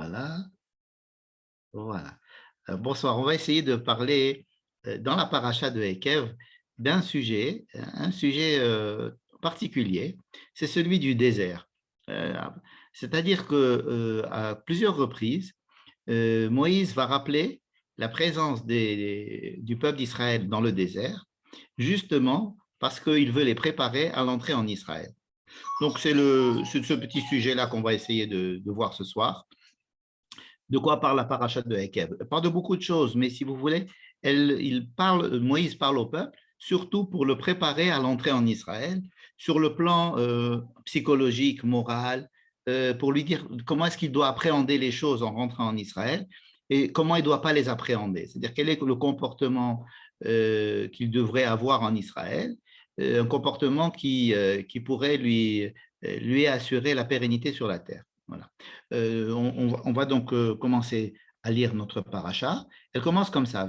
Voilà, voilà. Bonsoir, on va essayer de parler dans la paracha de Ekev d'un sujet, un sujet particulier, c'est celui du désert. Euh, C'est-à-dire que à plusieurs reprises, Moïse va rappeler la présence du peuple d'Israël dans le désert, justement parce qu'il veut les préparer à l'entrée en Israël. Donc c'est ce petit sujet-là qu'on va essayer de voir ce soir. De quoi parle la paracha de Hekev? Elle parle de beaucoup de choses, mais si vous voulez, Moïse parle au peuple, surtout pour le préparer à l'entrée en Israël, sur le plan psychologique, moral, pour lui dire comment est-ce qu'il doit appréhender les choses en rentrant en Israël et comment il ne doit pas les appréhender. C'est-à-dire quel est le comportement qu'il devrait avoir en Israël, un comportement qui pourrait lui assurer la pérennité sur la terre. Voilà. On va donc commencer à lire notre paracha. Elle commence comme ça.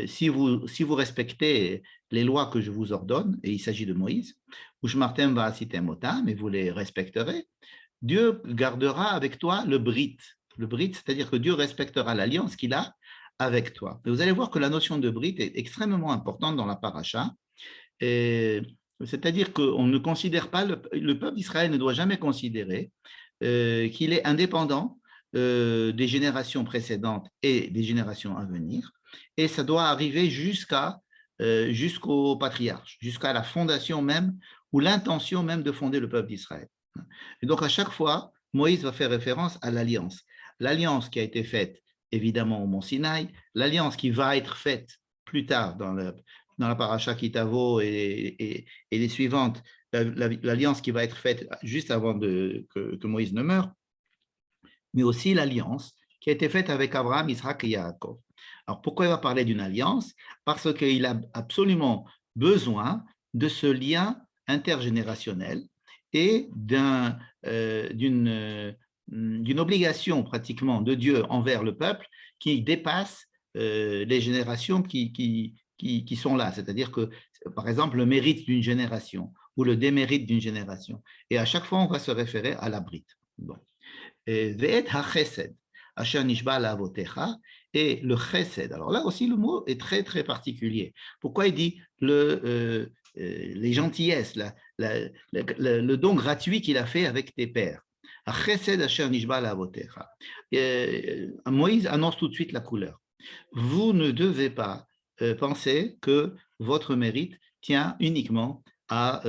Si vous respectez les lois que je vous ordonne, et il s'agit de Moïse, mais vous les respecterez, Dieu gardera avec toi le brit. Le brit, c'est-à-dire que Dieu respectera l'alliance qu'il a avec toi. Et vous allez voir que la notion de brit est extrêmement importante dans la paracha. C'est-à-dire qu'on ne considère pas, le peuple d'Israël ne doit jamais considérer qu'il est indépendant des générations précédentes et des générations à venir, et ça doit arriver jusqu'au patriarche, jusqu'à la fondation même ou l'intention même de fonder le peuple d'Israël. Et donc à chaque fois, Moïse va faire référence à l'alliance qui a été faite évidemment au mont Sinaï, l'alliance qui va être faite plus tard dans la paracha Kitavo et les suivantes, l'alliance qui va être faite juste avant que Moïse ne meure, mais aussi l'alliance qui a été faite avec Abraham, Isaac et Yaakov. Alors pourquoi il va parler d'une alliance? Parce qu'il a absolument besoin de ce lien intergénérationnel et d'une obligation pratiquement de Dieu envers le peuple qui dépasse les générations qui sont là. C'est-à-dire que, par exemple, le mérite d'une génération ou le démérite d'une génération. Et à chaque fois, on va se référer à la brite. Bon. Ve'et ha-chesed, asher nishba la'avotecha, et le chesed. Alors là aussi, le mot est très, très particulier. Pourquoi il dit les gentillesses, le don gratuit qu'il a fait avec tes pères? Chesed asher nishba la'avotecha. Moïse annonce tout de suite la couleur. Vous ne devez pas penser que votre mérite tient uniquement à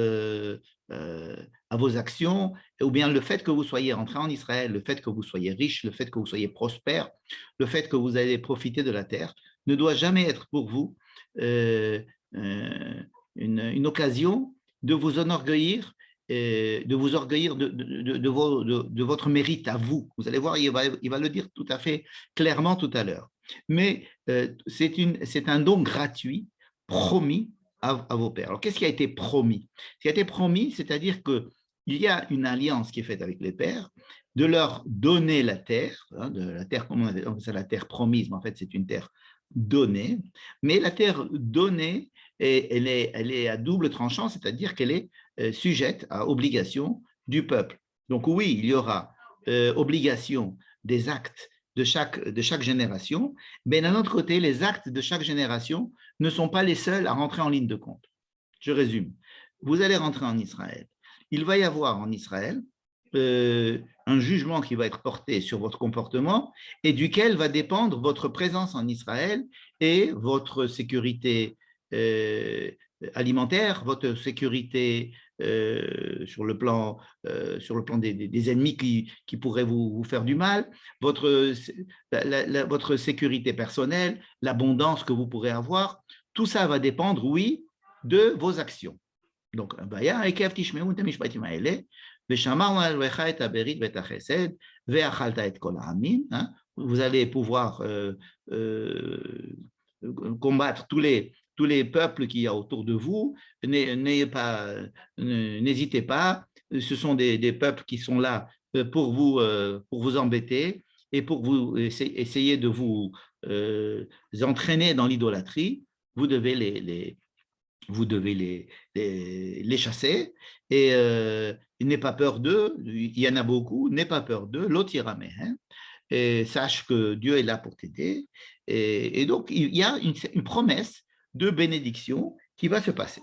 vos actions, ou bien le fait que vous soyez rentré en Israël, le fait que vous soyez riche, le fait que vous soyez prospère, le fait que vous allez profiter de la terre, ne doit jamais être pour vous euh, euh, une occasion de vous enorgueillir, de vous orgueillir de votre mérite à vous. Vous allez voir, il va le dire tout à fait clairement tout à l'heure. Mais c'est un don gratuit, promis à vos pères. Alors, qu'est-ce qui a été promis? Ce qui a été promis, c'est-à-dire qu'il y a une alliance qui est faite avec les pères, de leur donner la terre, de la terre, comment on appelle ça, la terre promise, mais en fait, c'est une terre donnée, mais la terre donnée, elle est à double tranchant, c'est-à-dire qu'elle est sujette à obligation du peuple. Donc oui, il y aura obligation des actes de chaque génération, mais d'un autre côté, les actes de chaque génération ne sont pas les seuls à rentrer en ligne de compte. Je résume. Vous allez rentrer en Israël. Il va y avoir en Israël un jugement qui va être porté sur votre comportement et duquel va dépendre votre présence en Israël et votre sécurité alimentaire, votre sécurité sur le plan des ennemis qui pourraient vous faire du mal, votre sécurité personnelle, l'abondance que vous pourrez avoir, tout ça va dépendre, oui, de vos actions. Donc, vous allez pouvoir combattre tous les peuples qu'il y a autour de vous. N'hésitez pas, ce sont des peuples qui sont là pour vous embêter et pour vous essayer de vous entraîner dans l'idolâtrie. Vous devez les chasser et n'aie pas peur d'eux, il y en a beaucoup, n'aie pas peur d'eux, l'otira mehen, et sache que Dieu est là pour t'aider. Et donc, il y a une promesse de bénédiction qui va se passer.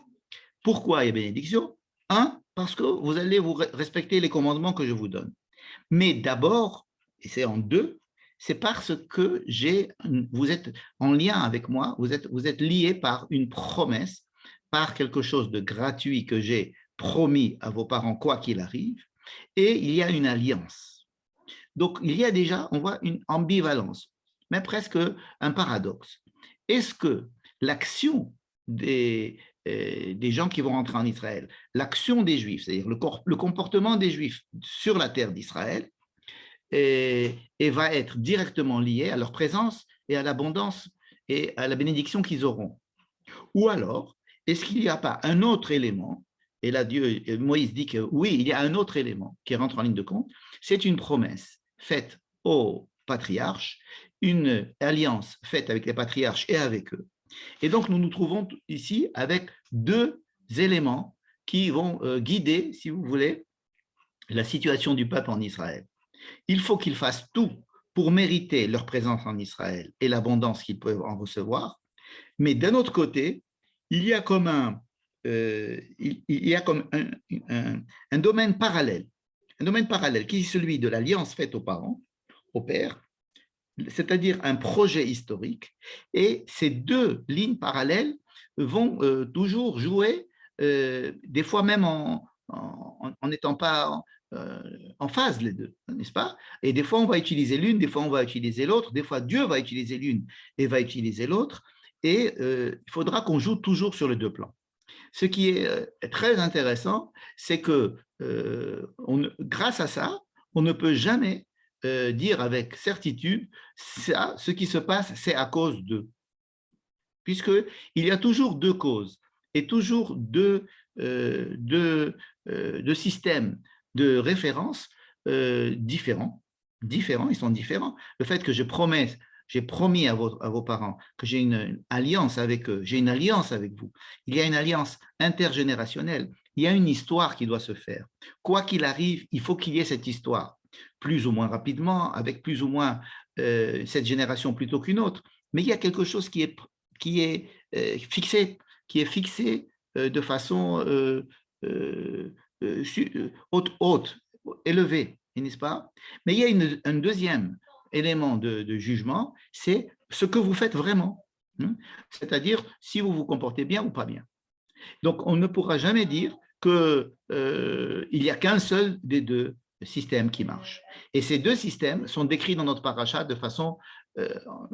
Pourquoi il y a bénédiction? Un, parce que vous allez vous respecter les commandements que je vous donne. Mais d'abord, et c'est en deux, c'est parce que vous êtes en lien avec moi, vous êtes liés par une promesse, par quelque chose de gratuit que j'ai promis à vos parents, quoi qu'il arrive, et il y a une alliance. Donc, il y a déjà, on voit une ambivalence, mais presque un paradoxe. Est-ce que l'action des gens qui vont rentrer en Israël, l'action des Juifs, c'est-à-dire le comportement des Juifs sur la terre d'Israël, et va être directement lié à leur présence et à l'abondance et à la bénédiction qu'ils auront. Ou alors, est-ce qu'il n'y a pas un autre élément? Et là, Moïse dit que oui, il y a un autre élément qui rentre en ligne de compte. C'est une promesse faite aux patriarches, une alliance faite avec les patriarches et avec eux. Et donc, nous nous trouvons ici avec deux éléments qui vont guider, si vous voulez, la situation du peuple en Israël. Il faut qu'ils fassent tout pour mériter leur présence en Israël et l'abondance qu'ils peuvent en recevoir. Mais d'un autre côté, il y a comme un domaine parallèle, qui est celui de l'alliance faite aux parents, au père, c'est-à-dire un projet historique. Et ces deux lignes parallèles vont toujours jouer, des fois même en n'étant pas en phase, les deux, n'est-ce pas? Et des fois, on va utiliser l'une, des fois, on va utiliser l'autre, des fois, Dieu va utiliser l'une et va utiliser l'autre, et il faudra qu'on joue toujours sur les deux plans. Ce qui est très intéressant, c'est que grâce à ça, on ne peut jamais dire avec certitude, ça, ce qui se passe, c'est à cause d'eux. Puisqu'il y a toujours deux causes et toujours deux systèmes de référence différents. Ils sont différents. Le fait que j'ai promis à vos parents que j'ai une alliance avec eux, j'ai une alliance avec vous. Il y a une alliance intergénérationnelle. Il y a une histoire qui doit se faire. Quoi qu'il arrive, il faut qu'il y ait cette histoire, plus ou moins rapidement, avec plus ou moins cette génération plutôt qu'une autre. Mais il y a quelque chose qui est fixé, de façon haute, élevée, n'est-ce pas? Mais il y a un deuxième élément de jugement, c'est ce que vous faites vraiment. C'est-à-dire si vous vous comportez bien ou pas bien. Donc, on ne pourra jamais dire qu'il n'y a qu'un seul des deux systèmes qui marche. Et ces deux systèmes sont décrits dans notre paracha de façon,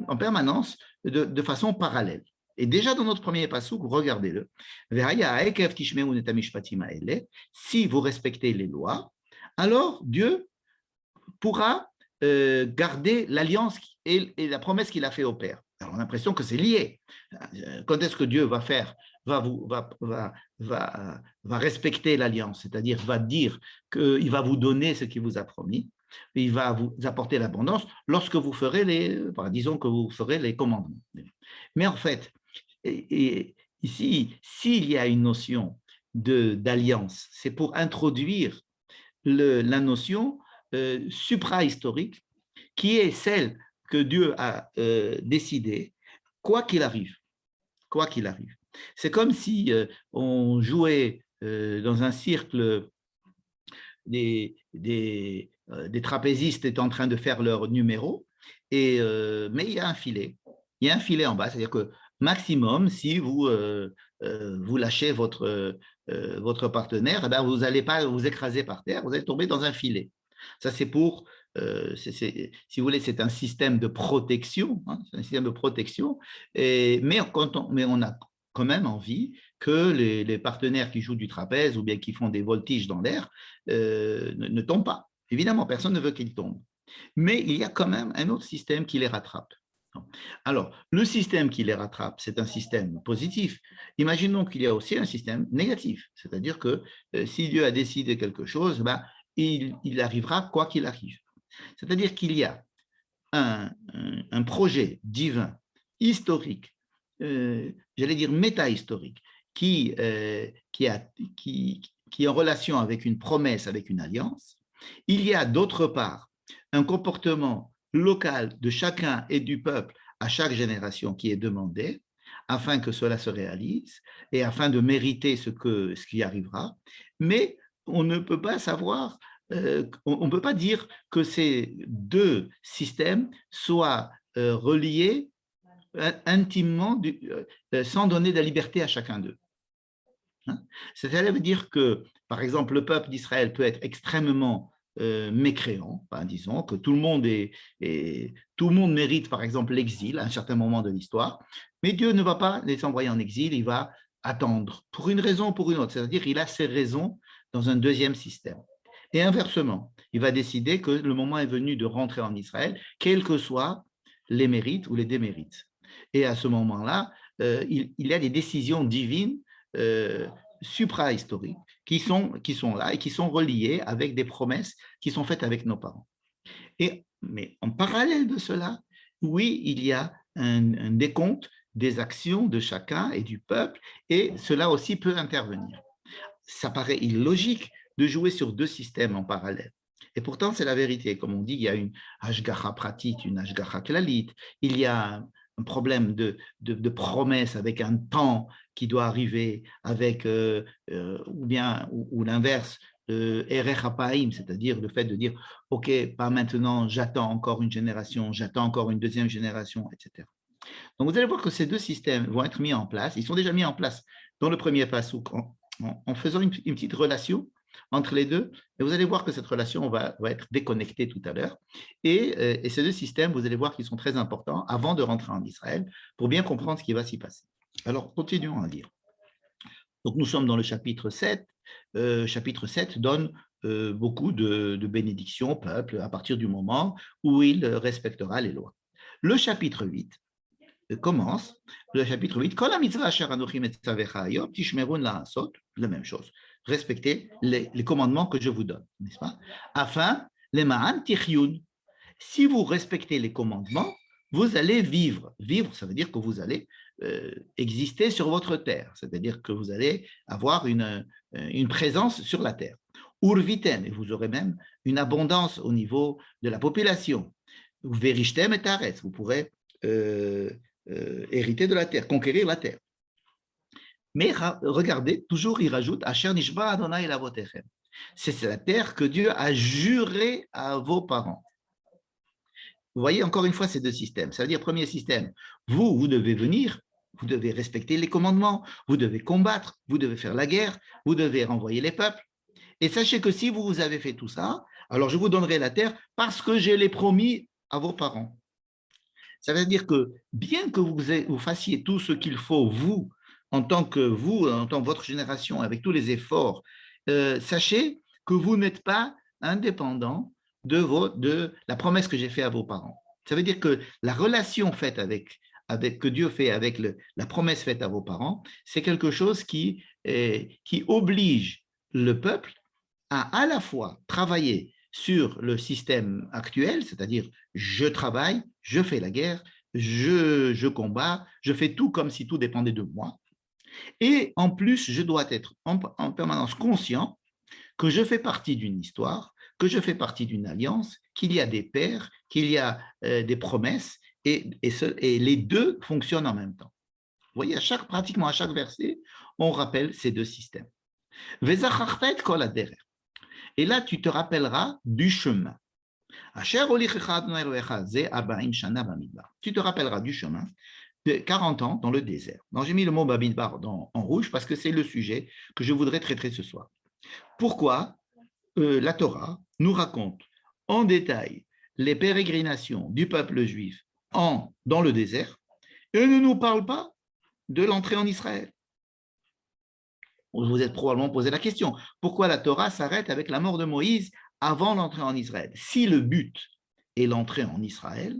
en permanence, de façon parallèle. Et déjà dans notre premier passouk, regardez-le. Si vous respectez les lois, alors Dieu pourra garder l'alliance et la promesse qu'il a fait au Père. Alors, on a l'impression que c'est lié. Quand est-ce que Dieu va respecter l'alliance, c'est-à-dire va dire qu'il va vous donner ce qu'il vous a promis, il va vous apporter l'abondance lorsque vous ferez disons que vous ferez les commandements. Mais en fait, ici, s'il y a une notion d'alliance, c'est pour introduire la notion supra-historique qui est celle que Dieu a décidée, quoi qu'il arrive. Quoi qu'il arrive. C'est comme si on jouait dans un cercle, des trapézistes étaient en train de faire leur numéro, mais il y a un filet. Il y a un filet en bas, c'est-à-dire que maximum, si vous lâchez votre partenaire, eh bien, vous n'allez pas vous écraser par terre, vous allez tomber dans un filet. Ça, c'est pour, si vous voulez, c'est un système de protection, c'est un système de protection, mais on a quand même envie que les partenaires qui jouent du trapèze ou bien qui font des voltiges dans l'air ne tombent pas. Évidemment, personne ne veut qu'ils tombent. Mais il y a quand même un autre système qui les rattrape. Alors, le système qui les rattrape, c'est un système positif. Imaginons qu'il y a aussi un système négatif, c'est-à-dire que si Dieu a décidé quelque chose, ben, il arrivera quoi qu'il arrive. C'est-à-dire qu'il y a un projet divin, historique, j'allais dire métahistorique, qui qui est en relation avec une promesse, avec une alliance. Il y a d'autre part un comportement local de chacun et du peuple à chaque génération qui est demandé afin que cela se réalise et afin de mériter ce qui arrivera. Mais on ne peut pas savoir, on ne peut pas dire que ces deux systèmes soient reliés intimement sans donner de la liberté à chacun d'eux. C'est-à-dire dire que, par exemple, le peuple d'Israël peut être extrêmement mécréant, disons que tout le monde mérite, par exemple, l'exil à un certain moment de l'histoire, mais Dieu ne va pas les envoyer en exil, il va attendre pour une raison ou pour une autre, c'est-à-dire qu'il a ses raisons dans un deuxième système. Et inversement, il va décider que le moment est venu de rentrer en Israël, quels que soient les mérites ou les démérites. Et à ce moment-là, il y a des décisions divines supra-historiques qui sont là et qui sont reliées avec des promesses qui sont faites avec nos parents. Mais en parallèle de cela, oui, il y a un décompte des actions de chacun et du peuple, et cela aussi peut intervenir. Ça paraît illogique de jouer sur deux systèmes en parallèle. Et pourtant, c'est la vérité. Comme on dit, il y a une hashgacha pratit, une hashgacha klalit. Il y a un problème de promesse avec un temps qui doit arriver, avec, ou l'inverse, erech hapaim, c'est-à-dire le fait de dire, OK, pas maintenant, j'attends encore une génération, j'attends encore une deuxième génération, etc. Donc, vous allez voir que ces deux systèmes vont être mis en place. Ils sont déjà mis en place dans le premier passouk en faisant une petite relation entre les deux. Et vous allez voir que cette relation va être déconnectée tout à l'heure. Et ces deux systèmes, vous allez voir qu'ils sont très importants avant de rentrer en Israël pour bien comprendre ce qui va s'y passer. Alors, continuons à lire. Donc, nous sommes dans le chapitre 7. Chapitre 7 donne beaucoup de bénédictions au peuple à partir du moment où il respectera les lois. Le chapitre 8 commence, le chapitre 8, la même chose, respectez les commandements que je vous donne, n'est-ce pas? Afin, les ma'an tichyun, si vous respectez les commandements, vous allez vivre. Vivre, ça veut dire que vous allez exister sur votre terre, c'est-à-dire que vous allez avoir une présence sur la terre. Urvitem, et vous aurez même une abondance au niveau de la population. Verishtem et taretz, vous pourrez hériter de la terre, conquérir la terre. Mais regardez, toujours il rajoute Asher nishba Adonai lavotechem. C'est la terre que Dieu a juré à vos parents. Vous voyez encore une fois ces deux systèmes. Ça veut dire, premier système, vous devez venir, vous devez respecter les commandements, vous devez combattre, vous devez faire la guerre, vous devez renvoyer les peuples. Et sachez que si vous avez fait tout ça, alors je vous donnerai la terre parce que je l'ai promis à vos parents. Ça veut dire que bien que vous fassiez tout ce qu'il faut, en tant que votre génération, avec tous les efforts, sachez que vous n'êtes pas indépendant de la promesse que j'ai faite à vos parents. Ça veut dire que la relation faite que Dieu fait avec la promesse faite à vos parents, c'est quelque chose qui oblige le peuple à la fois travailler sur le système actuel, c'est-à-dire je travaille, je fais la guerre, je combats, je fais tout comme si tout dépendait de moi. Et en plus, je dois être en permanence conscient que je fais partie d'une histoire, que je fais partie d'une alliance, qu'il y a des pères, qu'il y a des promesses, et les deux fonctionnent en même temps. Vous voyez, pratiquement à chaque verset, on rappelle ces deux systèmes. Et là, tu te rappelleras du chemin. Tu te rappelleras du chemin de 40 ans dans le désert. Donc, j'ai mis le mot Bamidbar en rouge parce que c'est le sujet que je voudrais traiter ce soir. Pourquoi la Torah nous raconte en détail les pérégrinations du peuple juif dans le désert et ne nous parle pas de l'entrée en Israël? Vous vous êtes probablement posé la question. Pourquoi la Torah s'arrête avec la mort de Moïse avant l'entrée en Israël? Si le but est l'entrée en Israël,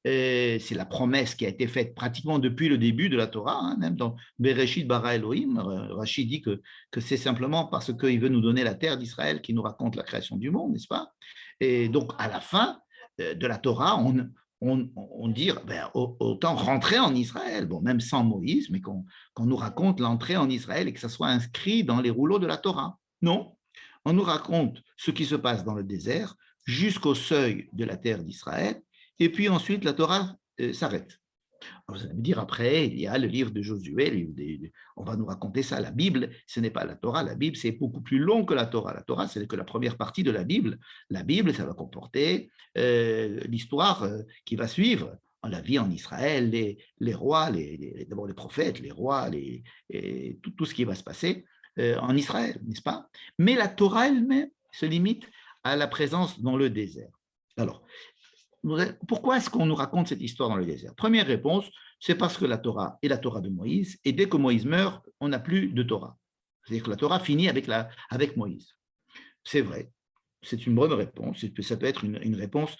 c'est la promesse qui a été faite pratiquement depuis le début de la Torah, même dans Bereshit bara Elohim, Rashi dit que c'est simplement parce qu'il veut nous donner la terre d'Israël qui nous raconte la création du monde, n'est-ce pas? Et donc, à la fin de la Torah, on dit, ben, autant rentrer en Israël, bon, même sans Moïse, mais qu'on nous raconte l'entrée en Israël et que ça soit inscrit dans les rouleaux de la Torah. Non, on nous raconte ce qui se passe dans le désert jusqu'au seuil de la terre d'Israël, et puis ensuite la Torah s'arrête. Vous allez me dire, après, il y a le livre de Josué, on va nous raconter ça. La Bible, ce n'est pas la Torah. La Bible, c'est beaucoup plus long que la Torah. La Torah, c'est que la première partie de la Bible. La Bible, ça va comporter l'histoire qui va suivre la vie en Israël, les rois, d'abord les prophètes, les rois, et tout ce qui va se passer en Israël, n'est-ce pas? Mais la Torah elle-même se limite à la présence dans le désert. Alors, pourquoi est-ce qu'on nous raconte cette histoire dans le désert? Première réponse, c'est parce que la Torah est la Torah de Moïse, et dès que Moïse meurt, on n'a plus de Torah. C'est-à-dire que la Torah finit avec Moïse. C'est vrai, c'est une bonne réponse, ça peut être une réponse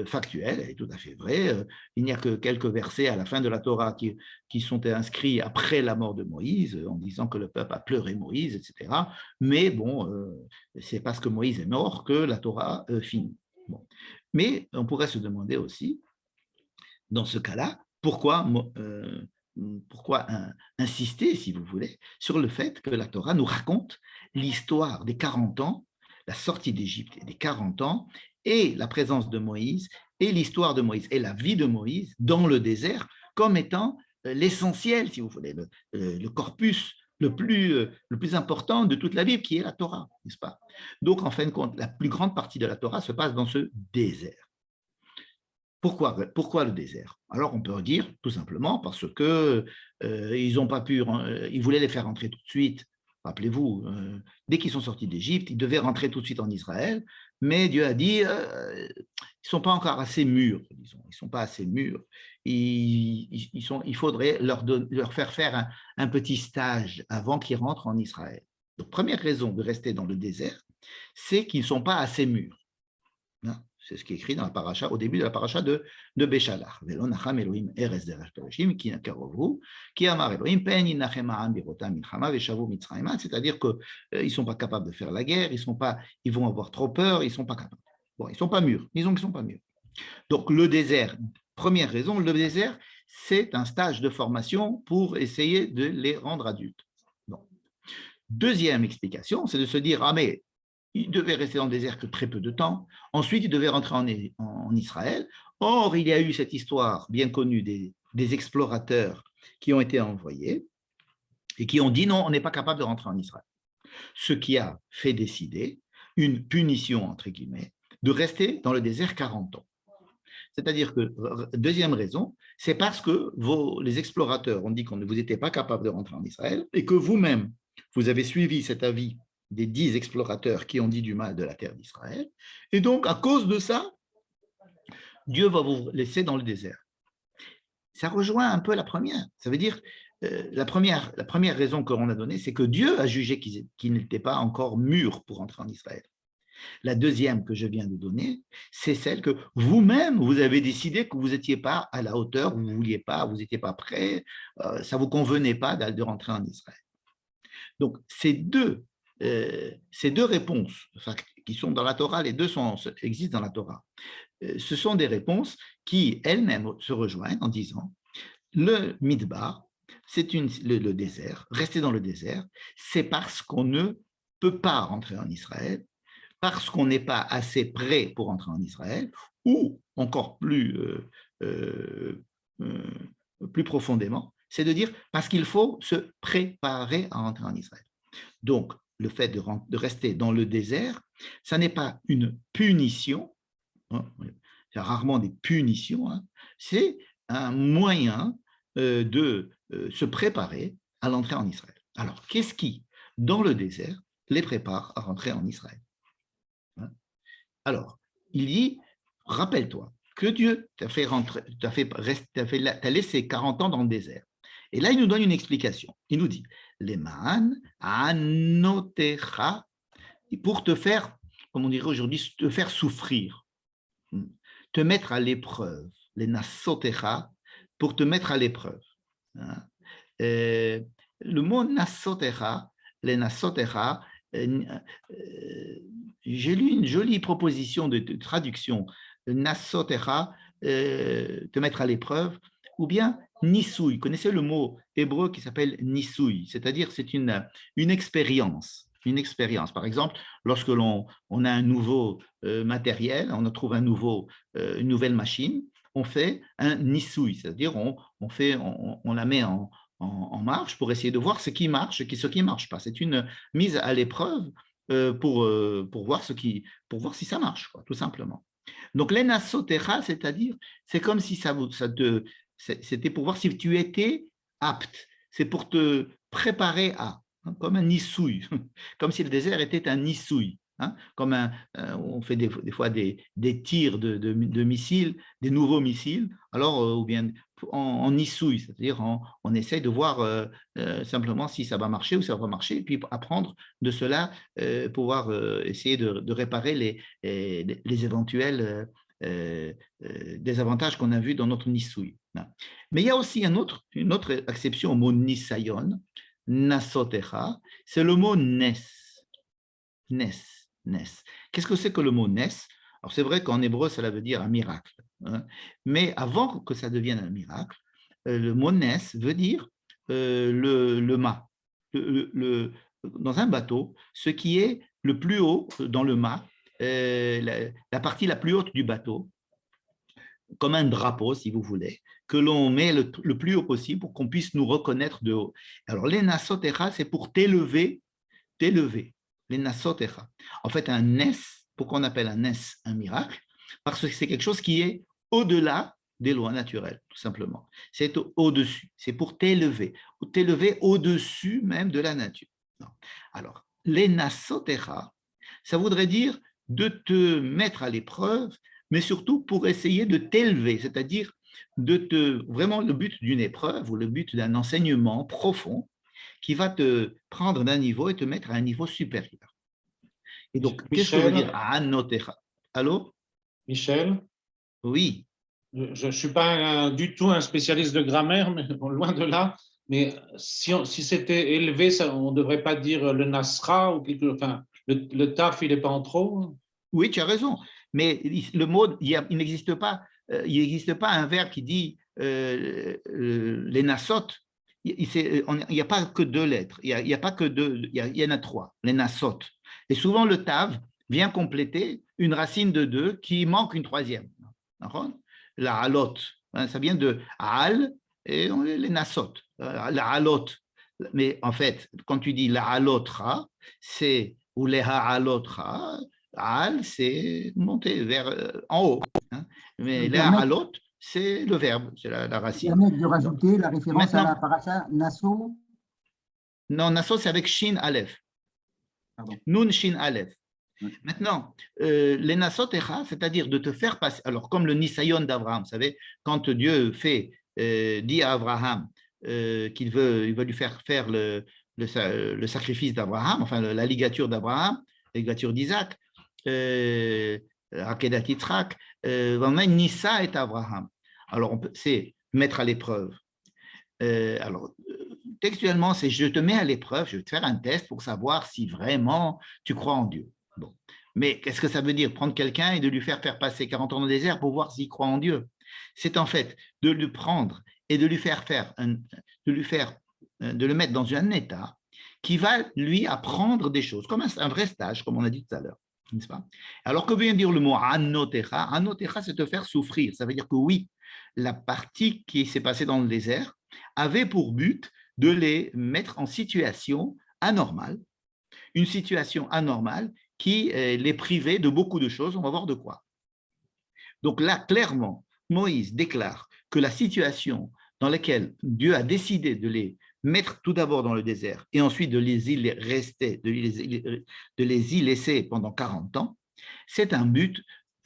factuelle, elle est tout à fait vraie. Il n'y a que quelques versets à la fin de la Torah qui sont inscrits après la mort de Moïse, en disant que le peuple a pleuré Moïse, etc. Mais bon, c'est parce que Moïse est mort que la Torah finit. Bon. Mais on pourrait se demander aussi, dans ce cas-là, pourquoi insister, si vous voulez, sur le fait que la Torah nous raconte l'histoire des 40 ans, la sortie d'Égypte des 40 ans, et la présence de Moïse, et l'histoire de Moïse, et la vie de Moïse dans le désert, comme étant l'essentiel, si vous voulez, le corpus le plus important de toute la Bible, qui est la Torah, n'est-ce pas? Donc, en fin de compte, la plus grande partie de la Torah se passe dans ce désert. Pourquoi le désert? Alors, on peut dire tout simplement parce que ils n'ont pas pu, ils voulaient les faire rentrer tout de suite. Rappelez-vous, dès qu'ils sont sortis d'Égypte, ils devaient rentrer tout de suite en Israël, mais Dieu a dit, ils ne sont pas encore assez mûrs, disons. Ils ne sont pas assez mûrs. Il faudrait leur faire un petit stage avant qu'ils rentrent en Israël. Donc, première raison de rester dans le désert, c'est qu'ils ne sont pas assez mûrs. C'est ce qui est écrit dans la paracha, au début de la paracha de Béchalach. C'est-à-dire qu'ils ne sont pas capables de faire la guerre, ils vont avoir trop peur, ils ne sont pas capables. Bon, ils ne sont pas mûrs, disons qu'ils ne sont pas mûrs. Donc le désert, première raison, le désert, c'est un stage de formation pour essayer de les rendre adultes. Bon. Deuxième explication, c'est de se dire, ah mais il devait rester dans le désert que très peu de temps. Ensuite, il devait rentrer en Israël. Or, il y a eu cette histoire bien connue des explorateurs qui ont été envoyés et qui ont dit non, on n'est pas capable de rentrer en Israël. Ce qui a fait décider une punition, entre guillemets, de rester dans le désert 40 ans. C'est-à-dire que, deuxième raison, c'est parce que les explorateurs ont dit qu'on ne vous était pas capable de rentrer en Israël et que vous-même, vous avez suivi cet avis des 10 explorateurs qui ont dit du mal de la terre d'Israël. Et donc, à cause de ça, Dieu va vous laisser dans le désert. Ça rejoint un peu la première. Ça veut dire, la première raison qu'on a donnée, c'est que Dieu a jugé qu'ils n'étaient pas encore mûrs pour entrer en Israël. La deuxième que je viens de donner, c'est celle que vous-même, vous avez décidé que vous n'étiez pas à la hauteur, vous ne vouliez pas, vous n'étiez pas prêt, ça ne vous convenait pas de rentrer en Israël. Donc, ces deux réponses qui sont dans la Torah, les deux existent dans la Torah, ce sont des réponses qui elles-mêmes se rejoignent en disant le midbar, c'est le désert, rester dans le désert, c'est parce qu'on ne peut pas rentrer en Israël, parce qu'on n'est pas assez prêt pour entrer en Israël, ou encore plus profondément, c'est de dire parce qu'il faut se préparer à entrer en Israël. Donc, le fait de rester dans le désert, ça n'est pas une punition, hein, il y a rarement des punitions, hein, c'est un moyen de se préparer à l'entrée en Israël. Alors, qu'est-ce qui, dans le désert, les prépare à rentrer en Israël? Alors, il dit, rappelle-toi que Dieu t'a laissé 40 ans dans le désert. Et là, il nous donne une explication. Il nous dit, les ma'an anotecha, pour te faire, comme on dirait aujourd'hui, te faire souffrir, te mettre à l'épreuve, les nasotecha, pour te mettre à l'épreuve. Le mot nasotecha, les nasotecha, j'ai lu une jolie proposition de traduction. Nasotecha te mettre à l'épreuve, ou bien nisouï. Connaissez le mot hébreu qui s'appelle nisouï, c'est-à-dire c'est une expérience. Une expérience. Par exemple, lorsque on a un nouveau matériel, on trouve une nouvelle machine, on fait un nisouï, c'est-à-dire on la met en marche pour essayer de voir ce qui marche et ce qui ne marche pas. C'est une mise à l'épreuve pour voir si ça marche, quoi, tout simplement. Donc, l'enasotera, c'est-à-dire, c'est comme si c'était pour voir si tu étais apte. C'est pour te préparer à, hein, comme un nissouille, comme si le désert était un nissouille. Hein, on fait des fois des tirs de missiles, des nouveaux missiles, alors, ou bien en nissouille, c'est-à-dire on essaye de voir simplement si ça va marcher ou ça va marcher, et puis apprendre de cela, pouvoir essayer de réparer les éventuels désavantages qu'on a vus dans notre nissouille. Mais il y a aussi une autre acception au mot nisayon, nasotecha, c'est le mot nes. Nes. Nes. Qu'est-ce que c'est que le mot nes? Alors c'est vrai qu'en hébreu, cela veut dire un miracle. Hein, mais avant que ça devienne un miracle, le mot nes veut dire le mât. Dans un bateau, ce qui est le plus haut dans le mât, la partie la plus haute du bateau, comme un drapeau, si vous voulez, que l'on met le plus haut possible pour qu'on puisse nous reconnaître de haut. Alors, l'enasotecha, c'est pour t'élever, t'élever. L'enasotecha. En fait, un nes, pourquoi on appelle un nes un miracle? Parce que c'est quelque chose qui est au-delà des lois naturelles, tout simplement. C'est au-dessus, c'est pour t'élever au-dessus même de la nature. Non. Alors, l'enasotecha, ça voudrait dire de te mettre à l'épreuve, mais surtout pour essayer de t'élever, c'est-à-dire vraiment le but d'une épreuve ou le but d'un enseignement profond qui va te prendre d'un niveau et te mettre à un niveau supérieur. Et donc, qu'est-ce que veut dire Anotecha? Allô? Michel, Oui. je ne suis pas du tout un spécialiste de grammaire, mais bon, loin de là. Mais si c'était élevé, on ne devrait pas dire le nasra ou enfin, le taf, il n'est pas en trop. Oui, tu as raison. Mais le mot, il n'existe pas, un verbe qui dit les nasotes. Il n'y a pas que deux lettres. Il y a pas que deux. Il y en a trois. Les nasotes. Et souvent, le tav vient compléter une racine de deux qui manque une troisième. La halot. Ça vient de al et les nasotes. La halot. Mais en fait, quand tu dis la halotra, c'est ou les halotra, al, c'est monter vers en haut. Hein. Mais la halot, c'est le verbe, c'est la racine. Permettre de rajouter la référence maintenant, à la paracha Nassau. Non, Nassau, c'est avec Shin Aleph. Nun Shin Aleph. Maintenant, les Nasotecha, c'est-à-dire de te faire passer, alors comme le Nisayon d'Abraham, vous savez, quand Dieu dit à Abraham il veut lui faire le sacrifice d'Abraham, enfin la ligature d'Abraham, la ligature d'Isaac, Akedat Yitzhak, Nissa et Abraham. Alors, c'est mettre à l'épreuve. Alors, textuellement, c'est je te mets à l'épreuve, je vais te faire un test pour savoir si vraiment tu crois en Dieu. Bon. Mais qu'est-ce que ça veut dire? Prendre quelqu'un et de lui faire passer 40 ans dans le désert pour voir s'il croit en Dieu. C'est en fait de le prendre et de lui faire de le mettre dans un état qui va lui apprendre des choses, comme un vrai stage, comme on a dit tout à l'heure. N'est-ce pas? Alors que vient dire le mot anotecha? Anotecha, c'est te faire souffrir. Ça veut dire que oui, la partie qui s'est passée dans le désert avait pour but de les mettre en situation anormale, une situation anormale qui les privait de beaucoup de choses, on va voir de quoi. Donc là, clairement, Moïse déclare que la situation dans laquelle Dieu a décidé de les mettre tout d'abord dans le désert et ensuite de les y rester, de les y laisser pendant 40 ans, c'est un but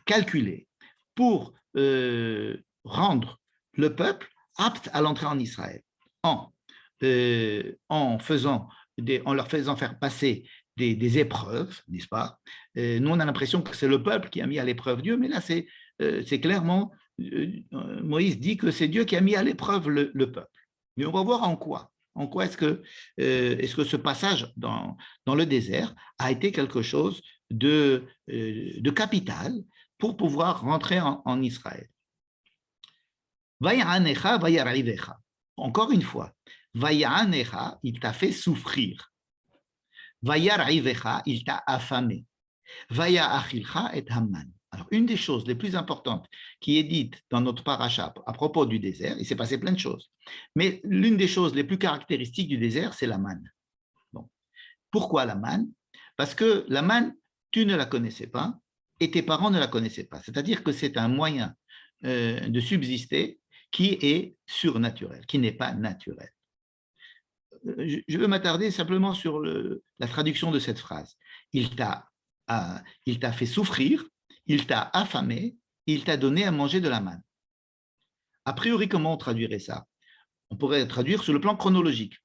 calculé pour rendre le peuple apte à l'entrée en Israël en leur faisant faire passer des épreuves, n'est-ce pas? Nous, on a l'impression que c'est le peuple qui a mis à l'épreuve Dieu, mais là, c'est clairement, Moïse dit que c'est Dieu qui a mis à l'épreuve le peuple. Mais on va voir en quoi. En quoi est-ce que ce passage dans le désert a été quelque chose de capital pour pouvoir rentrer en Israël. Vaya'anecha, vayar'ivecha. Encore une fois, Vaya'anecha, il t'a fait souffrir. Vayar'ivecha, il t'a affamé. Vaya'achilcha et Haman. Alors, une des choses les plus importantes qui est dite dans notre paracha à propos du désert, il s'est passé plein de choses, mais l'une des choses les plus caractéristiques du désert, c'est la manne. Bon. Pourquoi la manne? Parce que la manne, tu ne la connaissais pas et tes parents ne la connaissaient pas. C'est-à-dire que c'est un moyen de subsister qui est surnaturel, qui n'est pas naturel. Je veux m'attarder simplement sur la traduction de cette phrase. Il t'a fait souffrir, il t'a affamé, il t'a donné à manger de la manne. A priori, comment on traduirait ça? On pourrait traduire sur le plan chronologique.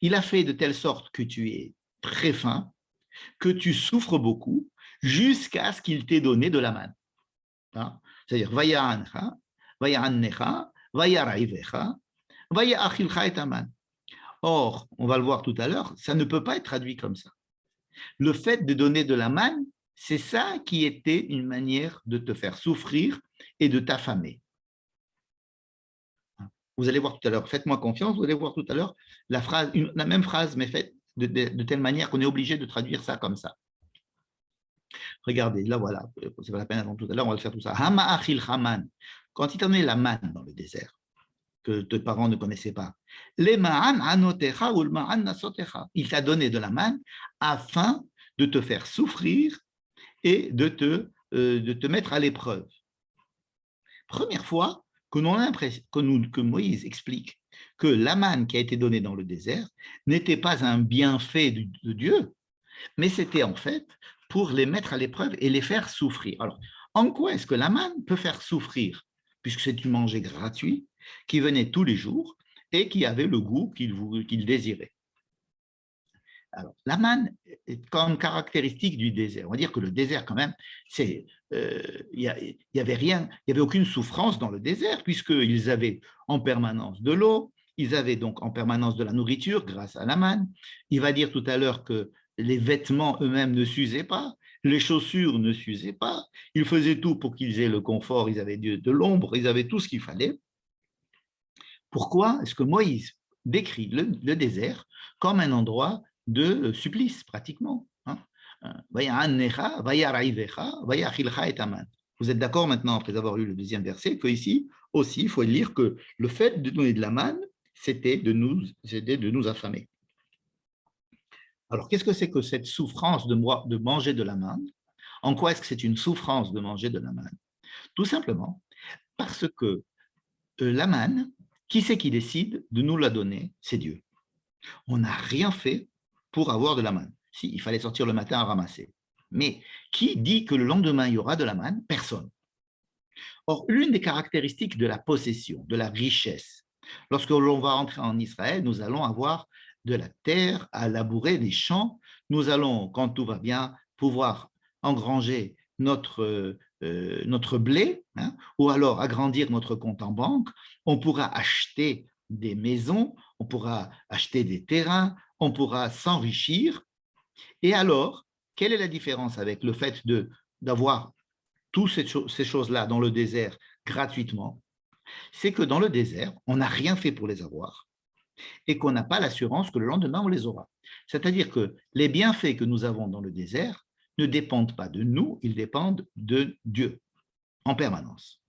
Il a fait de telle sorte que tu es très faim, que tu souffres beaucoup, jusqu'à ce qu'il t'ait donné de la manne. Hein? C'est-à-dire, Vaya'ancha, Vaya'annecha, Vayara'ivecha, Vaya'achilcha et Haman. Or, on va le voir tout à l'heure, ça ne peut pas être traduit comme ça. Le fait de donner de la manne, c'est ça qui était une manière de te faire souffrir et de t'affamer. Vous allez voir tout à l'heure, faites-moi confiance, vous allez voir tout à l'heure la même phrase, mais faite de telle manière qu'on est obligé de traduire ça comme ça. Regardez, là voilà, c'est pas la peine avant tout à l'heure, on va le faire tout ça. Hama achil haman, quand il t'a donné la manne dans le désert, que tes parents ne connaissaient pas. Les ma'an anotecha ou le ma'an nasotecha. Il t'a donné de la manne afin de te faire souffrir et de te mettre à l'épreuve. Première fois que Moïse explique que la manne qui a été donnée dans le désert n'était pas un bienfait de Dieu, mais c'était en fait pour les mettre à l'épreuve et les faire souffrir. Alors, en quoi est-ce que la manne peut faire souffrir? Puisque c'est du manger gratuit, qui venait tous les jours et qui avait le goût qu'il désirait. Alors, la manne est comme caractéristique du désert. On va dire que le désert, quand même, il y avait rien, il n'y avait aucune souffrance dans le désert, puisqu'ils avaient en permanence de l'eau, ils avaient donc en permanence de la nourriture grâce à la manne. Il va dire tout à l'heure que les vêtements eux-mêmes ne s'usaient pas, les chaussures ne s'usaient pas, ils faisaient tout pour qu'ils aient le confort, ils avaient de l'ombre, ils avaient tout ce qu'il fallait. Pourquoi est-ce que Moïse décrit le désert comme un endroit de supplice, pratiquement? Vous êtes d'accord maintenant, après avoir lu le deuxième verset, qu'ici aussi, il faut lire que le fait de donner de la manne, c'était de nous affamer. Alors, qu'est-ce que c'est que cette souffrance de manger de la manne? En quoi est-ce que c'est une souffrance de manger de la manne? Tout simplement parce que la manne, qui c'est qui décide de nous la donner? C'est Dieu. On n'a rien fait pour avoir de la manne. Si, il fallait sortir le matin à ramasser. Mais qui dit que le lendemain, il y aura de la manne? Personne. Or, l'une des caractéristiques de la possession, de la richesse, lorsque l'on va entrer en Israël, nous allons avoir de la terre à labourer, des champs. Nous allons, quand tout va bien, pouvoir engranger notre blé, hein, ou alors agrandir notre compte en banque. On pourra acheter des maisons, on pourra acheter des terrains, on pourra s'enrichir. Et alors, quelle est la différence avec le fait d'avoir toutes ces choses-là dans le désert gratuitement? C'est que dans le désert, on n'a rien fait pour les avoir et qu'on n'a pas l'assurance que le lendemain, on les aura. C'est-à-dire que les bienfaits que nous avons dans le désert ne dépendent pas de nous, ils dépendent de Dieu en permanence.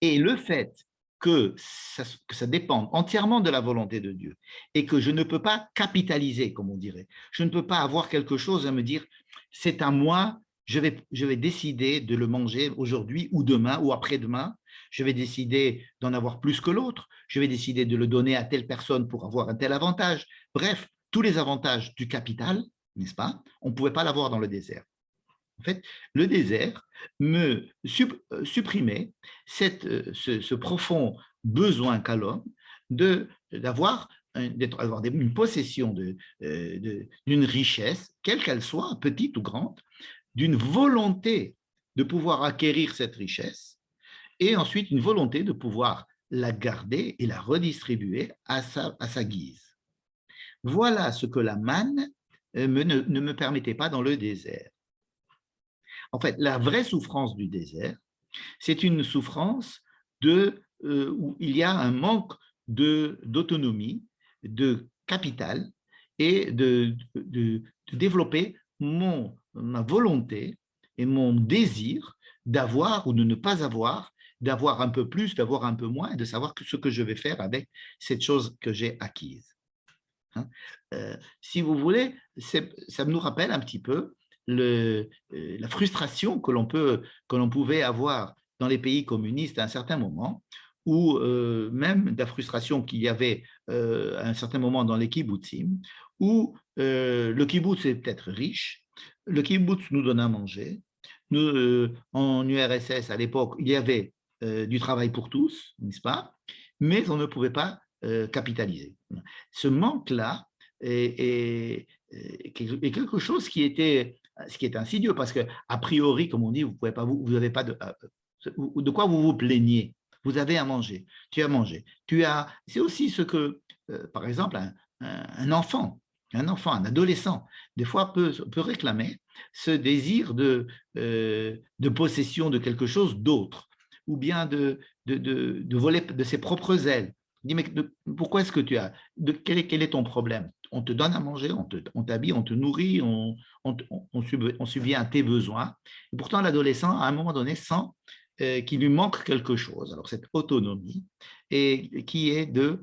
Et le fait que ça dépend entièrement de la volonté de Dieu et que je ne peux pas capitaliser, comme on dirait. Je ne peux pas avoir quelque chose à me dire, c'est à moi, je vais décider de le manger aujourd'hui ou demain ou après-demain. Je vais décider d'en avoir plus que l'autre. Je vais décider de le donner à telle personne pour avoir un tel avantage. Bref, tous les avantages du capital, n'est-ce pas? On ne pouvait pas l'avoir dans le désert. En fait, le désert me supprimait ce profond besoin qu'a l'homme d'avoir une possession d'une richesse, quelle qu'elle soit, petite ou grande, d'une volonté de pouvoir acquérir cette richesse et ensuite une volonté de pouvoir la garder et la redistribuer à sa guise. Voilà ce que la manne ne me permettait pas dans le désert. En fait, la vraie souffrance du désert, c'est une souffrance où il y a un manque d'autonomie, de capital et de développer ma volonté et mon désir d'avoir ou de ne pas avoir, d'avoir un peu plus, d'avoir un peu moins, et de savoir ce que je vais faire avec cette chose que j'ai acquise. Hein? Si vous voulez, ça nous rappelle un petit peu la frustration que l'on pouvait avoir dans les pays communistes à un certain moment, ou même la frustration qu'il y avait à un certain moment dans les kibbutzim, où le kibbutz est peut-être riche, le kibbutz nous donne à manger. En URSS, à l'époque, il y avait du travail pour tous, n'est-ce pas? Mais on ne pouvait pas capitaliser. Ce manque-là est quelque chose qui était insidieux, parce que a priori, comme on dit, vous n'avez pas de quoi vous vous plaignez. Vous avez à manger, tu as mangé. C'est aussi ce que, par exemple, un enfant, un adolescent, des fois peut réclamer ce désir de possession de quelque chose d'autre, ou bien de voler de ses propres ailes. Il dit, mais pourquoi est-ce que quel est ton problème? On te donne à manger, on t'habille, on te nourrit, on subvient à tes besoins. Et pourtant, l'adolescent, à un moment donné, sent qu'il lui manque quelque chose. Alors, cette autonomie, et qui est de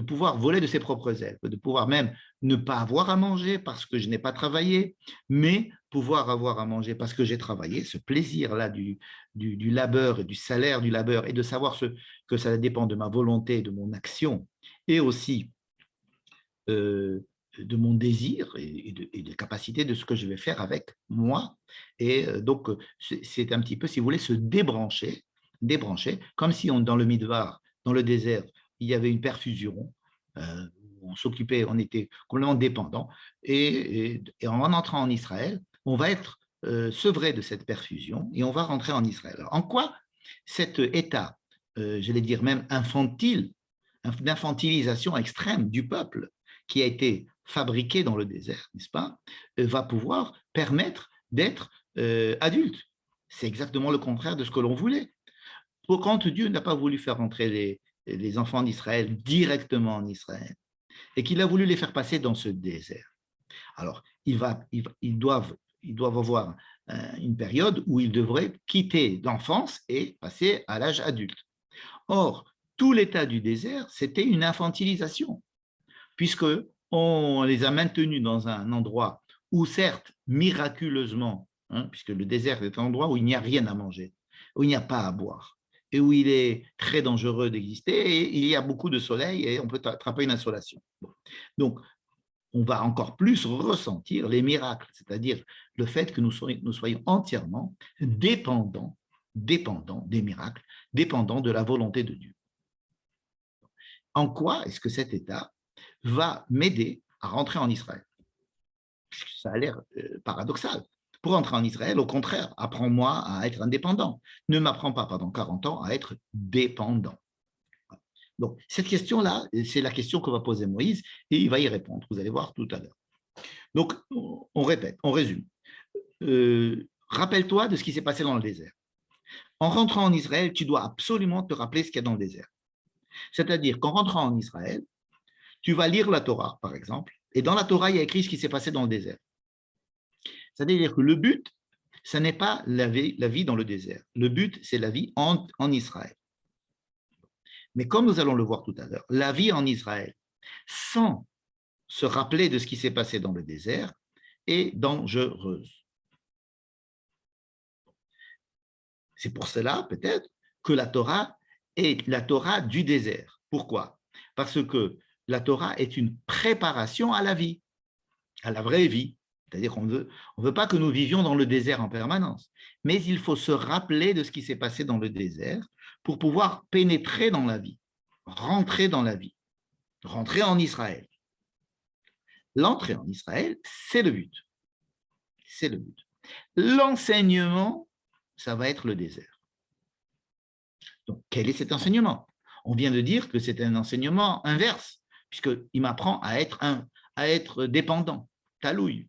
pouvoir voler de ses propres ailes, de pouvoir même ne pas avoir à manger parce que je n'ai pas travaillé, mais pouvoir avoir à manger parce que j'ai travaillé, ce plaisir-là du labeur et du salaire du labeur, et de savoir que ça dépend de ma volonté, de mon action, et aussi de mon désir et des capacités de ce que je vais faire avec moi. Et donc, c'est un petit peu, si vous voulez, se débrancher, comme si dans le Midbar, dans le désert, il y avait une perfusion, on s'occupait, on était complètement dépendant, et en entrant en Israël, on va être sevré de cette perfusion et on va rentrer en Israël. Alors, en quoi cet état, j'allais dire même infantile, d'infantilisation extrême du peuple qui a été fabriqué dans le désert, n'est-ce pas, va pouvoir permettre d'être adulte? C'est exactement le contraire de ce que l'on voulait. Quand Dieu n'a pas voulu faire entrer les enfants d'Israël directement en Israël, et qu'il a voulu les faire passer dans ce désert, alors ils doivent avoir une période où ils devraient quitter l'enfance et passer à l'âge adulte. Or, tout l'état du désert, c'était une infantilisation, puisqu'on les a maintenus dans un endroit où, certes, miraculeusement, puisque le désert est un endroit où il n'y a rien à manger, où il n'y a pas à boire, et où il est très dangereux d'exister, et il y a beaucoup de soleil, et on peut attraper une insolation. Donc, on va encore plus ressentir les miracles, c'est-à-dire le fait que nous soyons entièrement dépendants des miracles, dépendants de la volonté de Dieu. En quoi est-ce que cet état va m'aider à rentrer en Israël? Ça a l'air paradoxal. Pour rentrer en Israël, au contraire, apprends-moi à être indépendant. Ne m'apprends pas pendant 40 ans à être dépendant. Donc, cette question-là, c'est la question que va poser Moïse, et il va y répondre. Vous allez voir tout à l'heure. Donc, on répète, on résume. Rappelle-toi de ce qui s'est passé dans le désert. En rentrant en Israël, tu dois absolument te rappeler ce qu'il y a dans le désert. C'est-à-dire qu'en rentrant en Israël, tu vas lire la Torah, par exemple, et dans la Torah, il y a écrit ce qui s'est passé dans le désert. C'est-à-dire que le but, ce n'est pas la vie dans le désert. Le but, c'est la vie en Israël. Mais comme nous allons le voir tout à l'heure, la vie en Israël, sans se rappeler de ce qui s'est passé dans le désert, est dangereuse. C'est pour cela, peut-être, que la Torah est la Torah du désert. Pourquoi? Parce que la Torah est une préparation à la vie, à la vraie vie. C'est-à-dire qu'on ne veut pas que nous vivions dans le désert en permanence, mais il faut se rappeler de ce qui s'est passé dans le désert pour pouvoir pénétrer dans la vie, rentrer dans la vie, rentrer en Israël. L'entrée en Israël, c'est le but. C'est le but. L'enseignement, ça va être le désert. Donc, quel est cet enseignement? On vient de dire que c'est un enseignement inverse, puisqu'il m'apprend à être dépendant, talouille.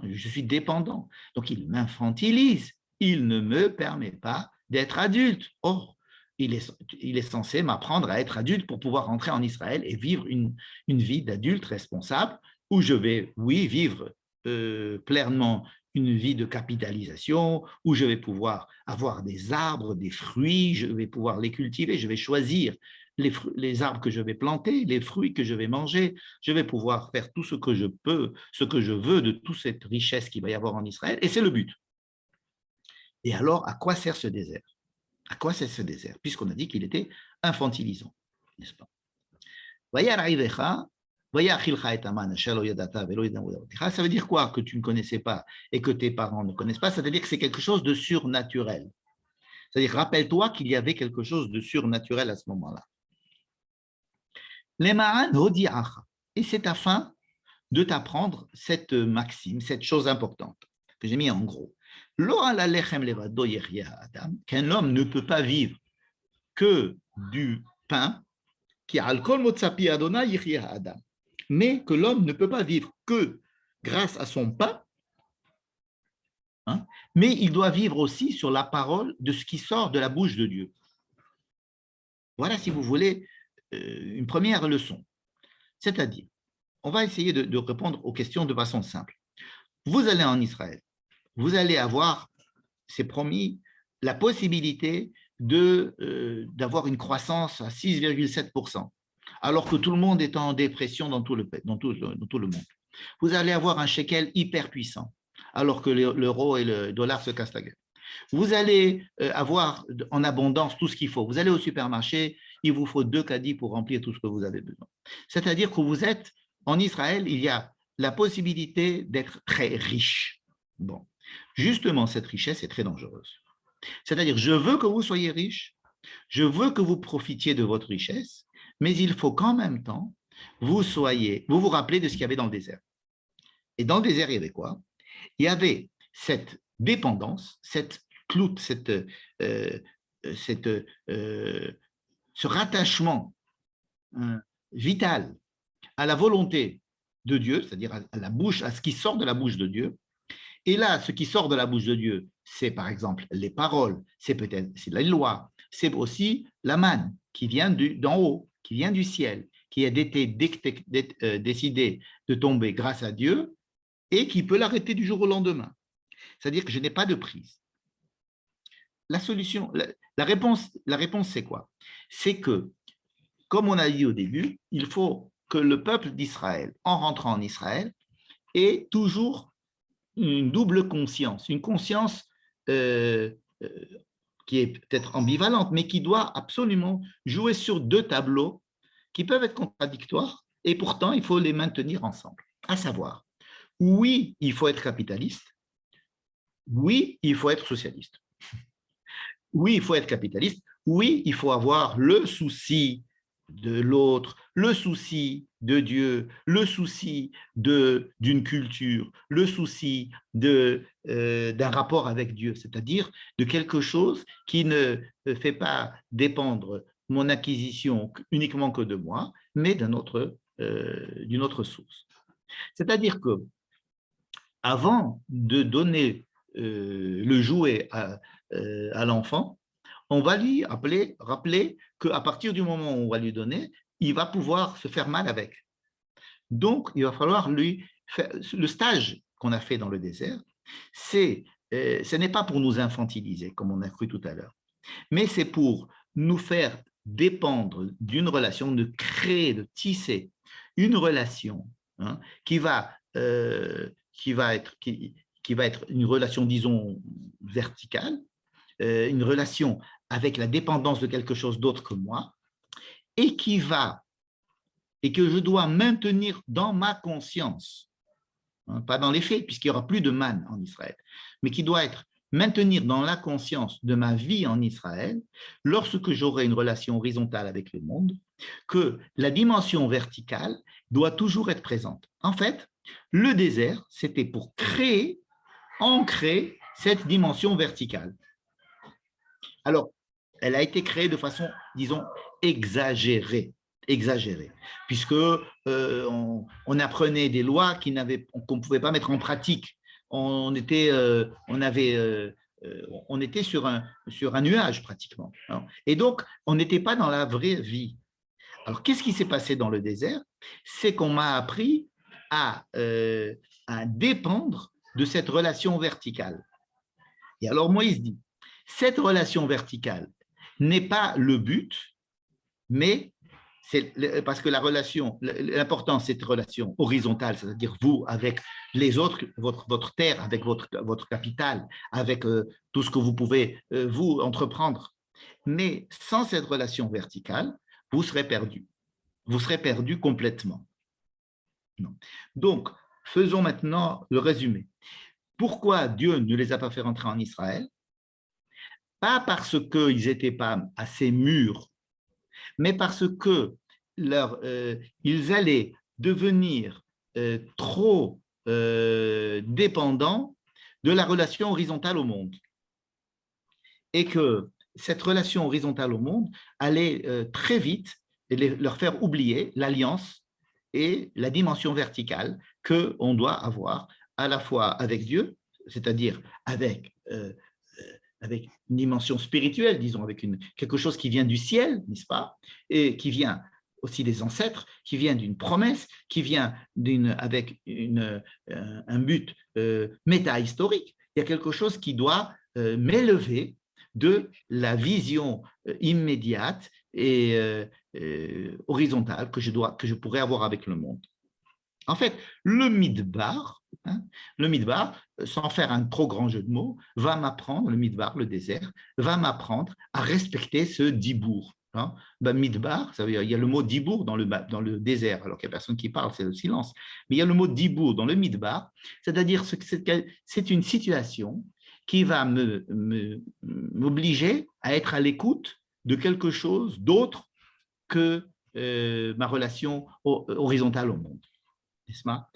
Je suis dépendant. Donc, il m'infantilise. Il ne me permet pas d'être adulte. Or, il est censé m'apprendre à être adulte pour pouvoir rentrer en Israël et vivre une vie d'adulte responsable où je vais, oui, vivre pleinement une vie de capitalisation, où je vais pouvoir avoir des arbres, des fruits, je vais pouvoir les cultiver, je vais choisir les arbres que je vais planter, les fruits que je vais manger, je vais pouvoir faire tout ce que je peux, ce que je veux de toute cette richesse qu'il va y avoir en Israël, et c'est le but. Et alors, à quoi sert ce désert? À quoi sert ce désert? Puisqu'on a dit qu'il était infantilisant, n'est-ce pas? Ça veut dire quoi que tu ne connaissais pas et que tes parents ne connaissent pas? C'est-à-dire que c'est quelque chose de surnaturel. C'est-à-dire, rappelle-toi qu'il y avait quelque chose de surnaturel à ce moment-là. Et c'est afin de t'apprendre cette maxime, cette chose importante que j'ai mis en gros. Qu'un homme ne peut pas vivre que du pain, mais que l'homme ne peut pas vivre que grâce à son pain, hein, mais il doit vivre aussi sur la parole de ce qui sort de la bouche de Dieu. Voilà, si vous voulez, une première leçon. C'est-à-dire, on va essayer de répondre aux questions de façon simple. Vous allez en Israël, vous allez avoir, c'est promis, la possibilité d'avoir une croissance à 6,7%, alors que tout le monde est en dépression dans tout le monde. Vous allez avoir un shekel hyper puissant, alors que l'euro et le dollar se cassent la gueule. Vous allez avoir en abondance tout ce qu'il faut. Vous allez au supermarché, il vous faut 2 caddies pour remplir tout ce que vous avez besoin. C'est-à-dire que vous êtes, en Israël, il y a la possibilité d'être très riche. Bon, justement, cette richesse est très dangereuse. C'est-à-dire, je veux que vous soyez riche, je veux que vous profitiez de votre richesse, mais il faut qu'en même temps, vous vous rappelez de ce qu'il y avait dans le désert. Et dans le désert, il y avait quoi? Il y avait cette dépendance, cette cloute, ce rattachement vital à la volonté de Dieu, c'est-à-dire à la bouche, à ce qui sort de la bouche de Dieu. Et là, ce qui sort de la bouche de Dieu, c'est par exemple les paroles, c'est la loi, c'est aussi la manne qui vient d'en haut, qui vient du ciel, qui a été décidé de tomber grâce à Dieu et qui peut l'arrêter du jour au lendemain. C'est-à-dire que je n'ai pas de prise. La solution, la réponse, c'est quoi? C'est que, comme on a dit au début, il faut que le peuple d'Israël, en rentrant en Israël, ait toujours une double conscience, une conscience qui est peut-être ambivalente, mais qui doit absolument jouer sur 2 tableaux qui peuvent être contradictoires, et pourtant, il faut les maintenir ensemble. À savoir, oui, il faut être capitaliste, oui, il faut être socialiste. Oui, il faut être capitaliste, oui, il faut avoir le souci de l'autre, le souci de Dieu, le souci d'une culture, le souci d'un rapport avec Dieu, c'est-à-dire de quelque chose qui ne fait pas dépendre mon acquisition uniquement que de moi, mais d'une autre source. C'est-à-dire que avant de donner le jouet à l'enfant, on va lui rappeler qu'à partir du moment où on va lui donner, il va pouvoir se faire mal avec. Donc, il va falloir lui faire… Le stage qu'on a fait dans le désert, ce n'est pas pour nous infantiliser, comme on a cru tout à l'heure, mais c'est pour nous faire dépendre d'une relation, de créer, de tisser une relation qui va être une relation, disons, verticale, une relation avec la dépendance de quelque chose d'autre que moi, et que je dois maintenir dans ma conscience, pas dans les faits, puisqu'il n'y aura plus de manne en Israël, mais qui doit être maintenir dans la conscience de ma vie en Israël, lorsque j'aurai une relation horizontale avec le monde, que la dimension verticale doit toujours être présente. En fait, le désert, c'était pour ancrer cette dimension verticale. Alors, elle a été créée de façon, disons, exagérée, puisque on apprenait des lois qu'on ne pouvait pas mettre en pratique. On avait on était sur un nuage pratiquement. Hein. Et donc, on n'était pas dans la vraie vie. Alors, qu'est-ce qui s'est passé dans le désert? C'est qu'on m'a appris à dépendre de cette relation verticale. Et alors, Moïse dit, cette relation verticale n'est pas le but, mais parce que la relation, l'important, c'est cette relation horizontale, c'est-à-dire vous avec les autres, votre terre, avec votre capital, avec tout ce que vous pouvez, vous, entreprendre. Mais sans cette relation verticale, vous serez perdu. Vous serez perdu complètement. Non. Donc, faisons maintenant le résumé. Pourquoi Dieu ne les a pas fait rentrer en Israël? Pas parce qu'ils n'étaient pas assez mûrs, mais parce que ils allaient devenir trop dépendants de la relation horizontale au monde. Et que cette relation horizontale au monde allait très vite leur faire oublier l'alliance et la dimension verticale qu'on doit avoir à la fois avec Dieu, c'est-à-dire avec une dimension spirituelle, disons, avec quelque chose qui vient du ciel, n'est-ce pas, et qui vient aussi des ancêtres, qui vient d'une promesse, qui vient avec un but métahistorique. Il y a quelque chose qui doit m'élever de la vision immédiate et horizontale que je pourrais avoir avec le monde. En fait, le midbar, sans faire un trop grand jeu de mots, va m'apprendre, le midbar, le désert, va m'apprendre à respecter ce dibour. Hein. Ben, midbar, ça veut dire, il y a le mot dibour dans le désert, alors qu'il n'y a personne qui parle, c'est le silence. Mais il y a le mot dibour dans le midbar, c'est-à-dire que c'est une situation qui va m'obliger à être à l'écoute de quelque chose d'autre que ma relation horizontale au monde. N'est-ce pas?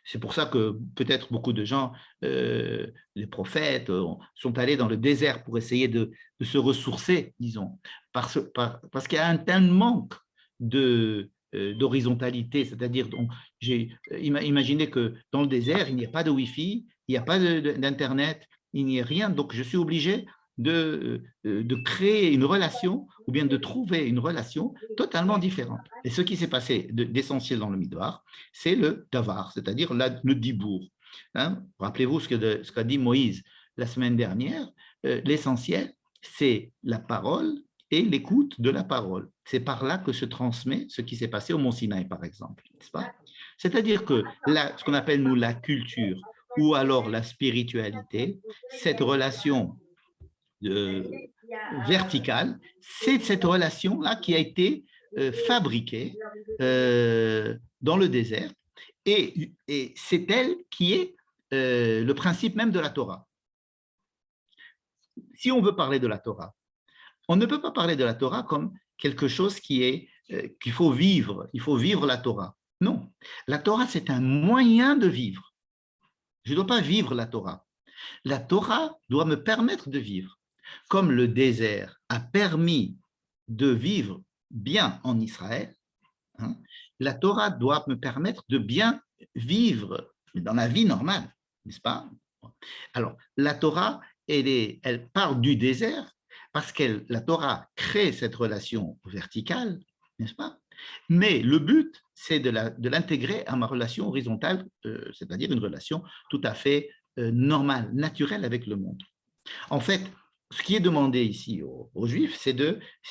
C'est pour ça que peut-être beaucoup de gens, les prophètes, sont allés dans le désert pour essayer de se ressourcer, disons, parce qu'il y a un tel manque d'horizontalité, c'est-à-dire, j'ai imaginé que dans le désert, il n'y a pas de Wi-Fi, il n'y a pas d'Internet, il n'y a rien, donc je suis obligé de créer une relation ou bien de trouver une relation totalement différente. Et ce qui s'est passé d'essentiel dans le Midbar, c'est le davar, c'est-à-dire le dibour. Hein? Rappelez-vous ce qu'a dit Moïse la semaine dernière, l'essentiel, c'est la parole et l'écoute de la parole. C'est par là que se transmet ce qui s'est passé au Mont Sinaï, par exemple. N'est-ce pas? C'est-à-dire que ce qu'on appelle, nous, la culture ou alors la spiritualité, cette relation verticale, c'est cette relation-là qui a été fabriquée dans le désert et c'est elle qui est le principe même de la Torah. Si on veut parler de la Torah, on ne peut pas parler de la Torah comme quelque chose qu'il faut vivre, il faut vivre la Torah. Non, la Torah c'est un moyen de vivre. Je ne dois pas vivre la Torah. La Torah doit me permettre de vivre. Comme le désert a permis de vivre bien en Israël, hein, la Torah doit me permettre de bien vivre dans la vie normale, n'est-ce pas? Alors, la Torah, elle part du désert parce que la Torah crée cette relation verticale, n'est-ce pas? Mais le but, c'est de l'intégrer à ma relation horizontale, c'est-à-dire une relation tout à fait normale, naturelle avec le monde. En fait, ce qui est demandé ici aux Juifs, c'est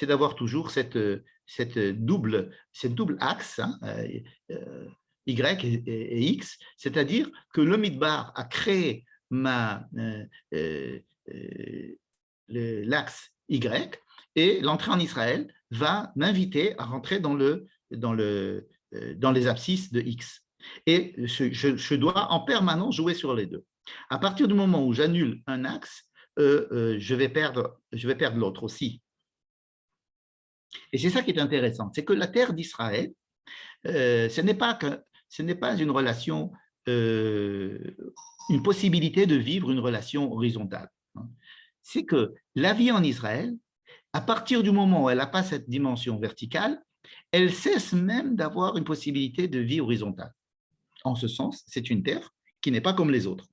d'avoir toujours cette double axe, hein, Y et X, c'est-à-dire que le Midbar a créé l'axe Y et l'entrée en Israël va m'inviter à rentrer dans les abscisses de X. Et je dois en permanence jouer sur les deux. À partir du moment où j'annule un axe, je vais perdre l'autre aussi. Et c'est ça qui est intéressant, c'est que la terre d'Israël, ce n'est pas une relation, une possibilité de vivre une relation horizontale. C'est que la vie en Israël, à partir du moment où elle n'a pas cette dimension verticale, elle cesse même d'avoir une possibilité de vie horizontale. En ce sens, c'est une terre qui n'est pas comme les autres.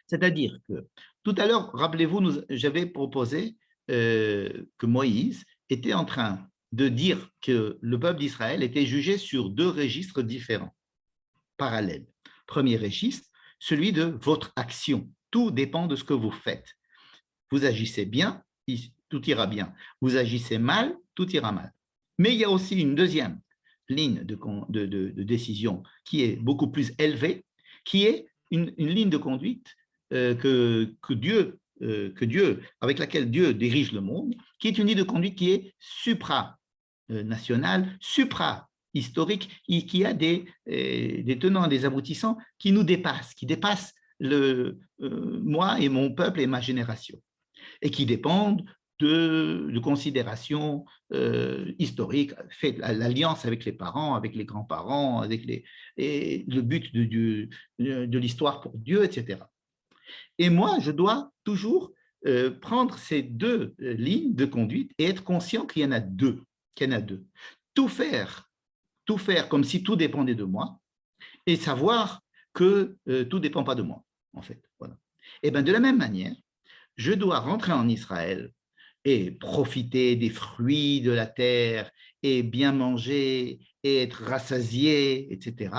C'est-à-dire que Tout à l'heure, rappelez-vous, j'avais proposé que Moïse était en train de dire que le peuple d'Israël était jugé sur deux registres différents, parallèles. Premier registre, celui de votre action. Tout dépend de ce que vous faites. Vous agissez bien, tout ira bien. Vous agissez mal, tout ira mal. Mais il y a aussi une deuxième ligne de décision qui est beaucoup plus élevée, qui est une ligne de conduite que Dieu, avec laquelle Dieu dirige le monde, qui est une ligne de conduite qui est supra-nationale, supra-historique, et qui a des tenants et des aboutissants qui nous dépassent, qui dépassent moi et mon peuple et ma génération, et qui dépendent de considérations historiques, fait l'alliance avec les parents, avec les grands-parents, et le but de l'histoire pour Dieu, etc. Et moi, je dois toujours prendre ces deux lignes de conduite et être conscient qu'il y en a deux. Tout faire comme si tout dépendait de moi et savoir que tout ne dépend pas de moi, en fait. Voilà. Et bien, de la même manière, je dois rentrer en Israël et profiter des fruits de la terre et bien manger et être rassasié, etc.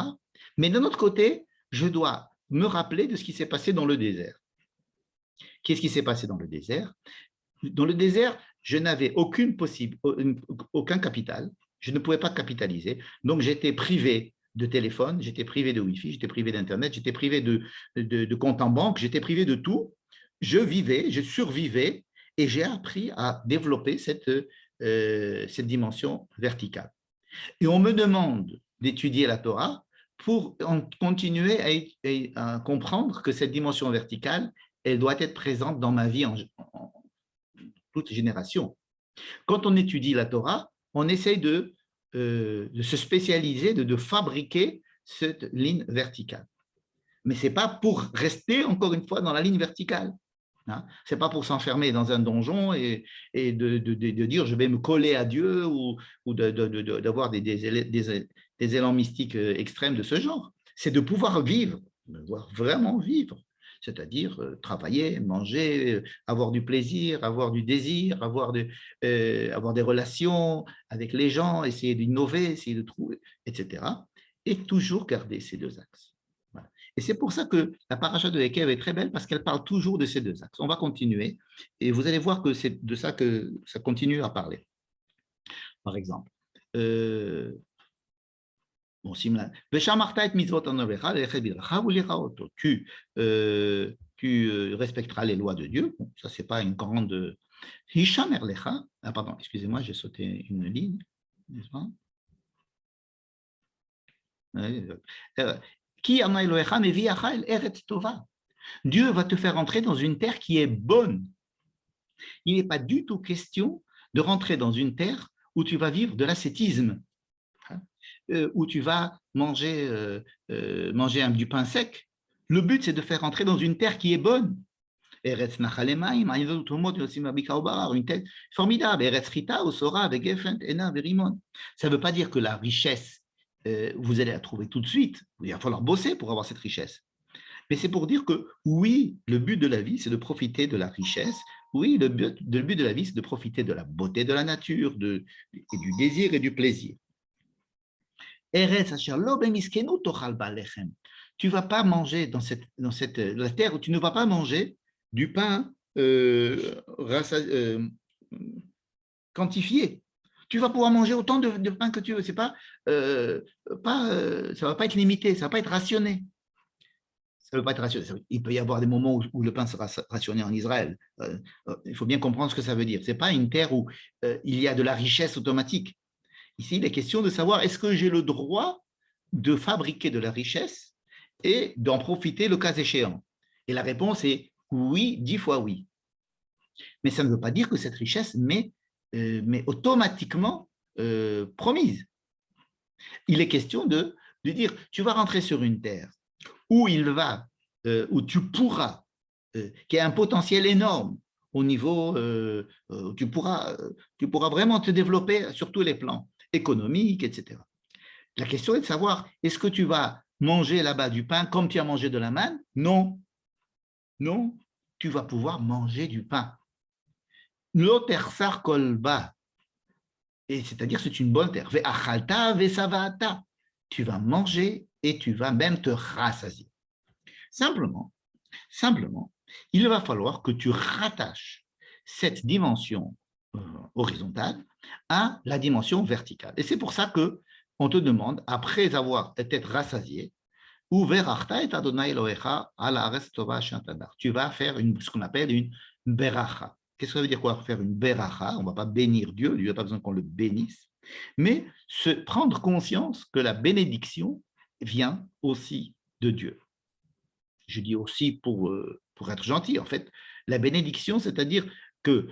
Mais d'un autre côté, je dois me rappeler de ce qui s'est passé dans le désert. Qu'est-ce qui s'est passé dans le désert? Dans le désert, je n'avais aucun capital, je ne pouvais pas capitaliser, donc j'étais privé de téléphone, j'étais privé de Wi-Fi, j'étais privé d'Internet, j'étais privé de compte en banque, j'étais privé de tout. Je vivais, je survivais et j'ai appris à développer cette dimension verticale. Et on me demande d'étudier la Torah pour continuer à comprendre que cette dimension verticale, elle doit être présente dans ma vie en toute génération. Quand on étudie la Torah, on essaye de se spécialiser, de fabriquer cette ligne verticale. Mais ce n'est pas pour rester, encore une fois, dans la ligne verticale. Hein? Ce n'est pas pour s'enfermer dans un donjon et de dire je vais me coller à Dieu ou d'avoir des élans mystiques extrêmes de ce genre. C'est de pouvoir vivre, de pouvoir vraiment vivre, c'est-à-dire travailler, manger, avoir du plaisir, avoir du désir, avoir des relations avec les gens, essayer d'innover, essayer de trouver, etc. Et toujours garder ces deux axes. Voilà. Et c'est pour ça que la paracha de Ekev est très belle, parce qu'elle parle toujours de ces deux axes. On va continuer, et vous allez voir que c'est de ça que ça continue à parler. Par exemple, tu respecteras les lois de Dieu. Bon, ça, ce n'est pas une grande... Ah, pardon, excusez-moi, j'ai sauté une ligne. Dieu va te faire entrer dans une terre qui est bonne. Il n'est pas du tout question de rentrer dans une terre où tu vas vivre de l'ascétisme, où tu vas manger du pain sec. Le but, c'est de faire entrer dans une terre qui est bonne. Une terre formidable. Ça ne veut pas dire que la richesse, vous allez la trouver tout de suite. Il va falloir bosser pour avoir cette richesse. Mais c'est pour dire que oui, le but de la vie, c'est de profiter de la richesse. Oui, le but de la vie, c'est de profiter de la beauté de la nature, et du désir et du plaisir. Tu ne vas pas manger dans la terre où tu ne vas pas manger du pain quantifié. Tu vas pouvoir manger autant de pain que tu veux. Ça ne va pas être limité, ça ne va pas être rationné. Ça ne veut pas être rationné. Il peut y avoir des moments où le pain sera rationné en Israël. Il faut bien comprendre ce que ça veut dire. Ce n'est pas une terre où il y a de la richesse automatique. Ici, il est question de savoir est-ce que j'ai le droit de fabriquer de la richesse et d'en profiter le cas échéant. Et la réponse est oui, 10 fois oui. Mais ça ne veut pas dire que cette richesse m'est automatiquement promise. Il est question de dire, tu vas rentrer sur une terre où où tu pourras, qui a un potentiel énorme au niveau, tu pourras vraiment te développer sur tous les plans économiques, etc. La question est de savoir, est-ce que tu vas manger là-bas du pain comme tu as mangé de la manne? Non. Non. tu vas pouvoir manger du pain. L'otersar kolba, et c'est-à-dire c'est une bonne terre. Ve'achalta ve'savata, tu vas manger et tu vas même te rassasier. Simplement, il va falloir que tu rattaches cette dimension horizontale à la dimension verticale. Et c'est pour ça qu'on te demande, après avoir été rassasié, tu vas faire ce qu'on appelle une beracha. Qu'est-ce que ça veut dire quoi faire une beracha? On ne va pas bénir Dieu, Dieu n'a pas besoin qu'on le bénisse, mais prendre conscience que la bénédiction vient aussi de Dieu. Je dis aussi pour être gentil, en fait, la bénédiction, c'est-à-dire que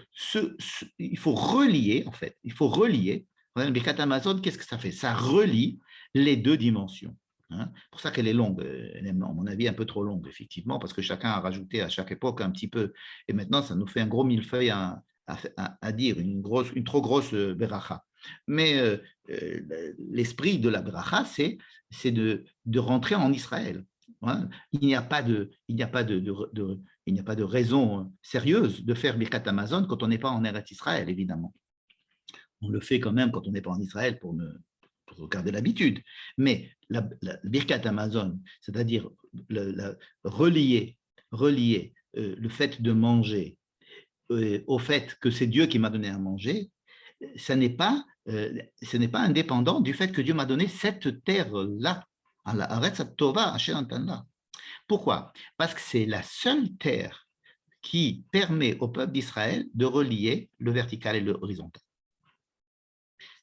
il faut relier, en fait, le Birkat Hamazon, qu'est-ce que ça fait? Ça relie les deux dimensions. Hein, pour ça qu'elle est longue, elle est, à mon avis, un peu trop longue, effectivement, parce que chacun a rajouté à chaque époque un petit peu, et maintenant, ça nous fait un gros millefeuille à dire, une trop grosse beracha. Mais l'esprit de la beracha, c'est de rentrer en Israël. Il n'y a pas de raison sérieuse de faire Birkat Hamazon quand on n'est pas en Eretz Israël, évidemment. On le fait quand même quand on n'est pas en Israël pour garder l'habitude. Mais la Birkat Hamazon, c'est-à-dire relier le fait de manger au fait que c'est Dieu qui m'a donné à manger, ce n'est pas indépendant du fait que Dieu m'a donné cette terre-là. Pourquoi? Parce que c'est la seule terre qui permet au peuple d'Israël de relier le vertical et le horizontal.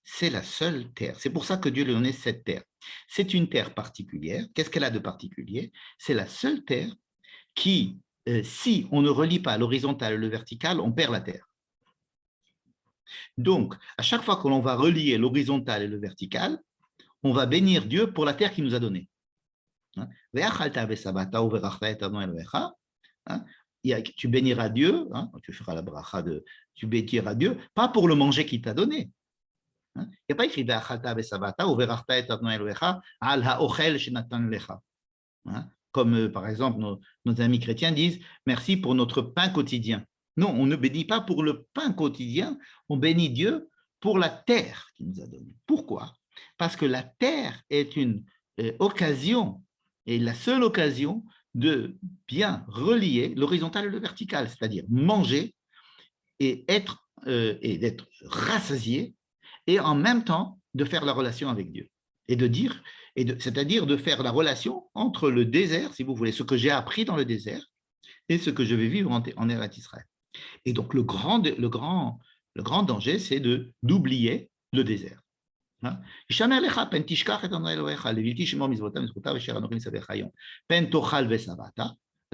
C'est la seule terre. C'est pour ça que Dieu lui a donné cette terre. C'est une terre particulière. Qu'est-ce qu'elle a de particulier? C'est la seule terre qui, si on ne relie pas l'horizontal et le vertical, on perd la terre. Donc, à chaque fois que l'on va relier l'horizontal et le vertical, on va bénir Dieu pour la terre qu'il nous a donnée. Tu béniras Dieu, tu feras la bracha tu béniras Dieu, pas pour le manger qu'il t'a donné. Il n'y a pas écrit comme par exemple nos amis chrétiens disent merci pour notre pain quotidien. Non, on ne bénit pas pour le pain quotidien, on bénit Dieu pour la terre qu'il nous a donnée. Pourquoi? Parce que la terre est une occasion, et la seule occasion de bien relier l'horizontal et le vertical, c'est-à-dire manger et d'être rassasié, et en même temps de faire la relation avec Dieu. Et c'est-à-dire de faire la relation entre le désert, si vous voulez, ce que j'ai appris dans le désert, et ce que je vais vivre en Eretz Israël. Et donc le grand danger, c'est d'oublier le désert. Parce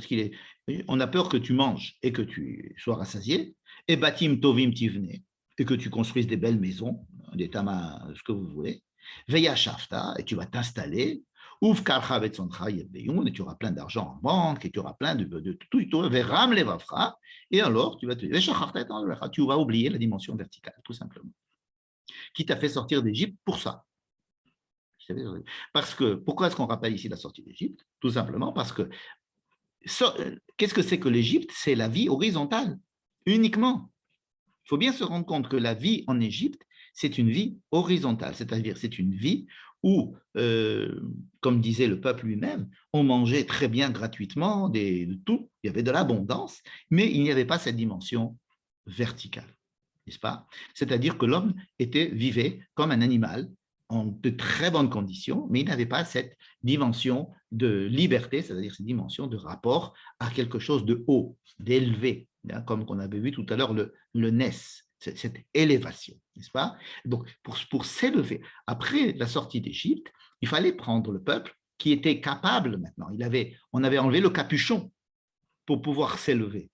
qu'on a peur que tu manges et que tu sois rassasié, et batim tovim tivne, et que tu construises des belles maisons, des tamas, ce que vous voulez, veya shafta, et tu vas t'installer, ouf karcha vetzoncha yebeyun, et tu auras plein d'argent en banque, et tu auras plein de tout, veram levavra, et alors tu vas oublier la dimension verticale, tout simplement. Qui t'a fait sortir d'Égypte pour ça. Parce que, pourquoi est-ce qu'on rappelle ici la sortie d'Égypte? Tout simplement parce que, qu'est-ce que c'est que l'Égypte? C'est la vie horizontale, uniquement. Il faut bien se rendre compte que la vie en Égypte, c'est une vie horizontale, c'est-à-dire c'est une vie où, comme disait le peuple lui-même, on mangeait très bien gratuitement de tout, il y avait de l'abondance, mais il n'y avait pas cette dimension verticale. N'est-ce pas? C'est-à-dire que l'homme vivait comme un animal en de très bonnes conditions, mais il n'avait pas cette dimension de liberté, c'est-à-dire cette dimension de rapport à quelque chose de haut, d'élevé, comme on avait vu tout à l'heure le Nes, cette élévation, n'est-ce pas? Donc, pour s'élever, après la sortie d'Égypte, il fallait prendre le peuple qui était capable maintenant. On avait enlevé le capuchon pour pouvoir s'élever.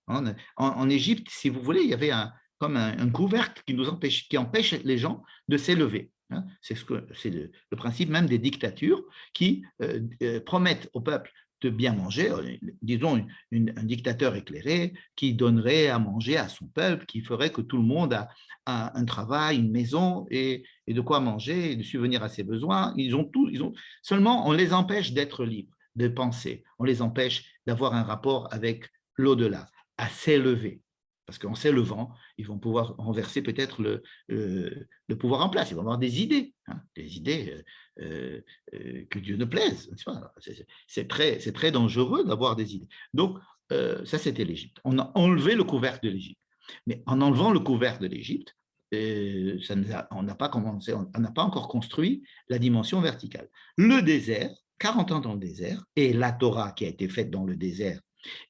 En Égypte, si vous voulez, il y avait comme un couvercle qui empêche les gens de s'élever. C'est le principe même des dictatures qui promettent au peuple de bien manger. Disons, un dictateur éclairé qui donnerait à manger à son peuple, qui ferait que tout le monde a un travail, une maison et de quoi manger et de subvenir à ses besoins. Seulement, on les empêche d'être libres, de penser. On les empêche d'avoir un rapport avec l'au-delà, à s'élever. Parce qu'en s'élevant, ils vont pouvoir renverser peut-être le pouvoir en place. Ils vont avoir des idées, des idées que Dieu ne plaise. C'est très dangereux d'avoir des idées. Donc, ça, c'était l'Égypte. On a enlevé le couvercle de l'Égypte. Mais en enlevant le couvercle de l'Égypte, on n'a pas encore construit la dimension verticale. Le désert, 40 ans dans le désert, et la Torah qui a été faite dans le désert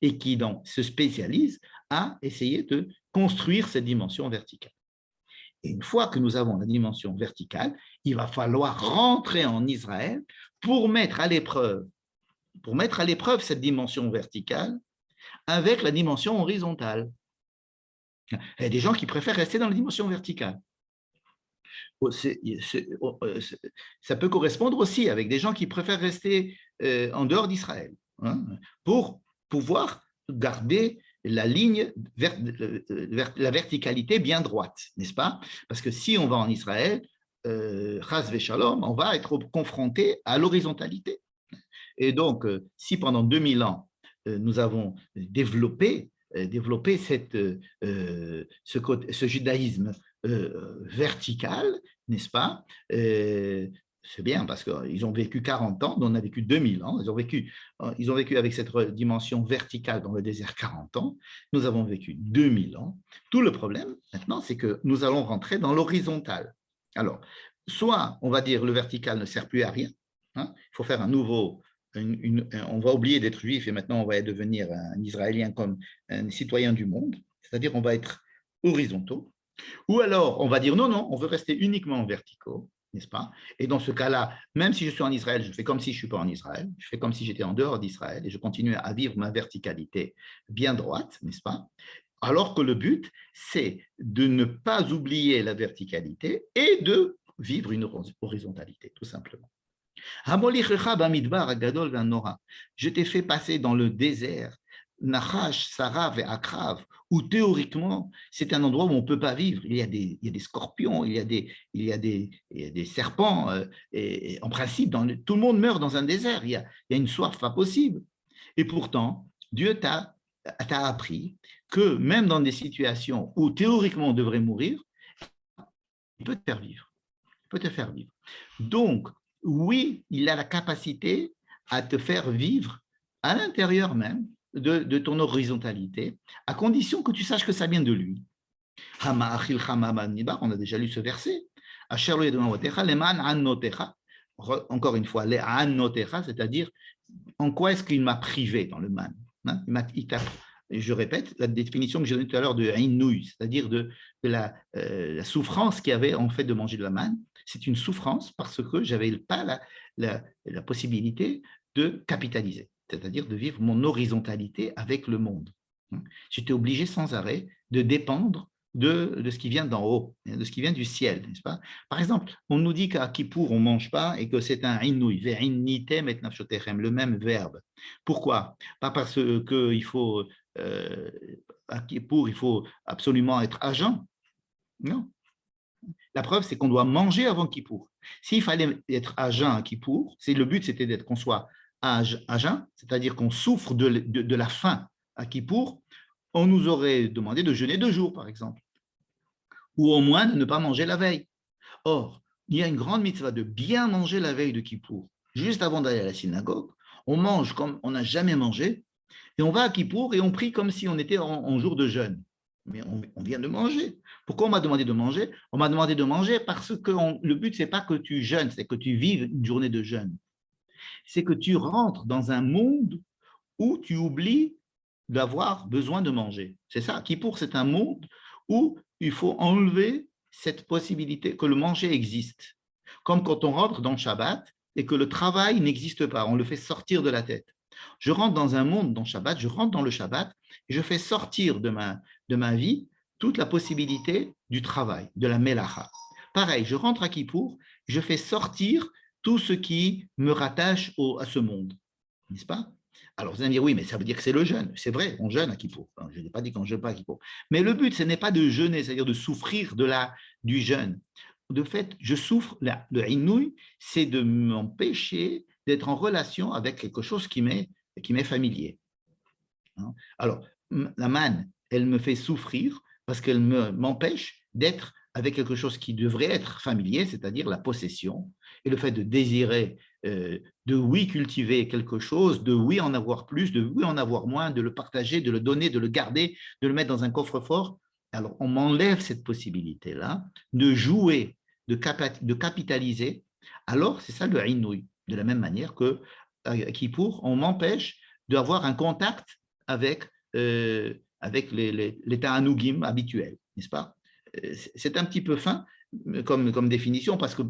et qui se spécialise à essayer de construire cette dimension verticale. Et une fois que nous avons la dimension verticale, il va falloir rentrer en Israël pour mettre à l'épreuve cette dimension verticale avec la dimension horizontale. Il y a des gens qui préfèrent rester dans la dimension verticale. Ça peut correspondre aussi avec des gens qui préfèrent rester en dehors d'Israël, pour pouvoir garder la ligne, la verticalité bien droite, n'est-ce pas? Parce que si on va en Israël, chas v'shalom, on va être confronté à l'horizontalité. Et donc, si pendant 2000 ans, nous avons développé ce judaïsme vertical, n'est-ce pas? C'est bien parce qu'ils ont vécu 40 ans, on a vécu 2000 ans, ils ont vécu avec cette dimension verticale dans le désert 40 ans, nous avons vécu 2000 ans. Tout le problème maintenant, c'est que nous allons rentrer dans l'horizontal. Alors, soit on va dire le vertical ne sert plus à rien, il faut faire un nouveau, on va oublier d'être juif et maintenant on va devenir un Israélien comme un citoyen du monde, c'est-à-dire on va être horizontaux, ou alors on va dire non, on veut rester uniquement verticaux, n'est-ce pas? Et dans ce cas-là, même si je suis en Israël, je fais comme si je ne suis pas en Israël, je fais comme si j'étais en dehors d'Israël et je continue à vivre ma verticalité bien droite, n'est-ce pas? Alors que le but, c'est de ne pas oublier la verticalité et de vivre une horizontalité, tout simplement. Je t'ai fait passer dans le désert, Nachash, Sarav et Akrav, où théoriquement, c'est un endroit où on ne peut pas vivre. Il y a des scorpions, il y a des serpents. Et en principe, tout le monde meurt dans un désert. Il y a une soif pas possible. Et pourtant, Dieu t'a appris que même dans des situations où théoriquement on devrait mourir, il peut te faire vivre. Il peut te faire vivre. Donc, oui, il a la capacité à te faire vivre à l'intérieur même de ton horizontalité, à condition que tu saches que ça vient de lui. On a déjà lu ce verset. Encore une fois, c'est-à-dire en quoi est-ce qu'il m'a privé dans le man. Je répète la définition que j'ai donnée tout à l'heure de inouï, c'est-à-dire de la souffrance qu'il y avait en fait de manger de la manne. C'est une souffrance parce que je n'avais pas la possibilité de capitaliser, c'est-à-dire de vivre mon horizontalité avec le monde. J'étais obligé sans arrêt de dépendre de ce qui vient d'en haut, de ce qui vient du ciel, n'est-ce pas? Par exemple, on nous dit qu'à Kippour, on ne mange pas et que c'est un inouï, le même verbe. Pourquoi? Pas parce qu'il faut, à Kippour, il faut absolument être à jeun. Non. La preuve, c'est qu'on doit manger avant Kippour. S'il fallait être à jeun à Kippour, le but, c'était qu'on soit à jeun, c'est-à-dire qu'on souffre de la faim à Kippour, on nous aurait demandé de jeûner 2 jours, par exemple, ou au moins de ne pas manger la veille. Or, il y a une grande mitzvah de bien manger la veille de Kippour. Juste avant d'aller à la synagogue, on mange comme on n'a jamais mangé, et on va à Kippour et on prie comme si on était en jour de jeûne. Mais on vient de manger. Pourquoi on m'a demandé de manger? On m'a demandé de manger parce que le but, ce n'est pas que tu jeûnes, c'est que tu vives une journée de jeûne. C'est que tu rentres dans un monde où tu oublies d'avoir besoin de manger. C'est ça. Kippour, c'est un monde où il faut enlever cette possibilité que le manger existe. Comme quand on rentre dans le Shabbat et que le travail n'existe pas, on le fait sortir de la tête. Je rentre dans un monde dans le Shabbat, je rentre dans le Shabbat et je fais sortir de ma vie toute la possibilité du travail, de la melacha. Pareil, je rentre à Kippour, je fais sortir tout ce qui me rattache à ce monde, n'est-ce pas? Alors, vous allez me dire, oui, mais ça veut dire que c'est le jeûne. C'est vrai, on jeûne à Kippour. Enfin, je n'ai pas dit qu'on ne jeûne pas à Kippour. Mais le but, ce n'est pas de jeûner, c'est-à-dire de souffrir du jeûne. De fait, je souffre, le inouï, c'est de m'empêcher d'être en relation avec quelque chose qui m'est familier. Alors, la manne, elle me fait souffrir parce qu'elle m'empêche d'être avec quelque chose qui devrait être familier, c'est-à-dire la possession, et le fait de désirer, de oui cultiver quelque chose, de oui en avoir plus, de oui en avoir moins, de le partager, de le donner, de le garder, de le mettre dans un coffre-fort. Alors, on m'enlève cette possibilité-là de jouer, de capitaliser. Alors, c'est ça le inouï. De la même manière que Kippour, on m'empêche d'avoir un contact avec, avec les ta'anougim habituels, n'est-ce pas? C'est un petit peu fin comme définition parce que,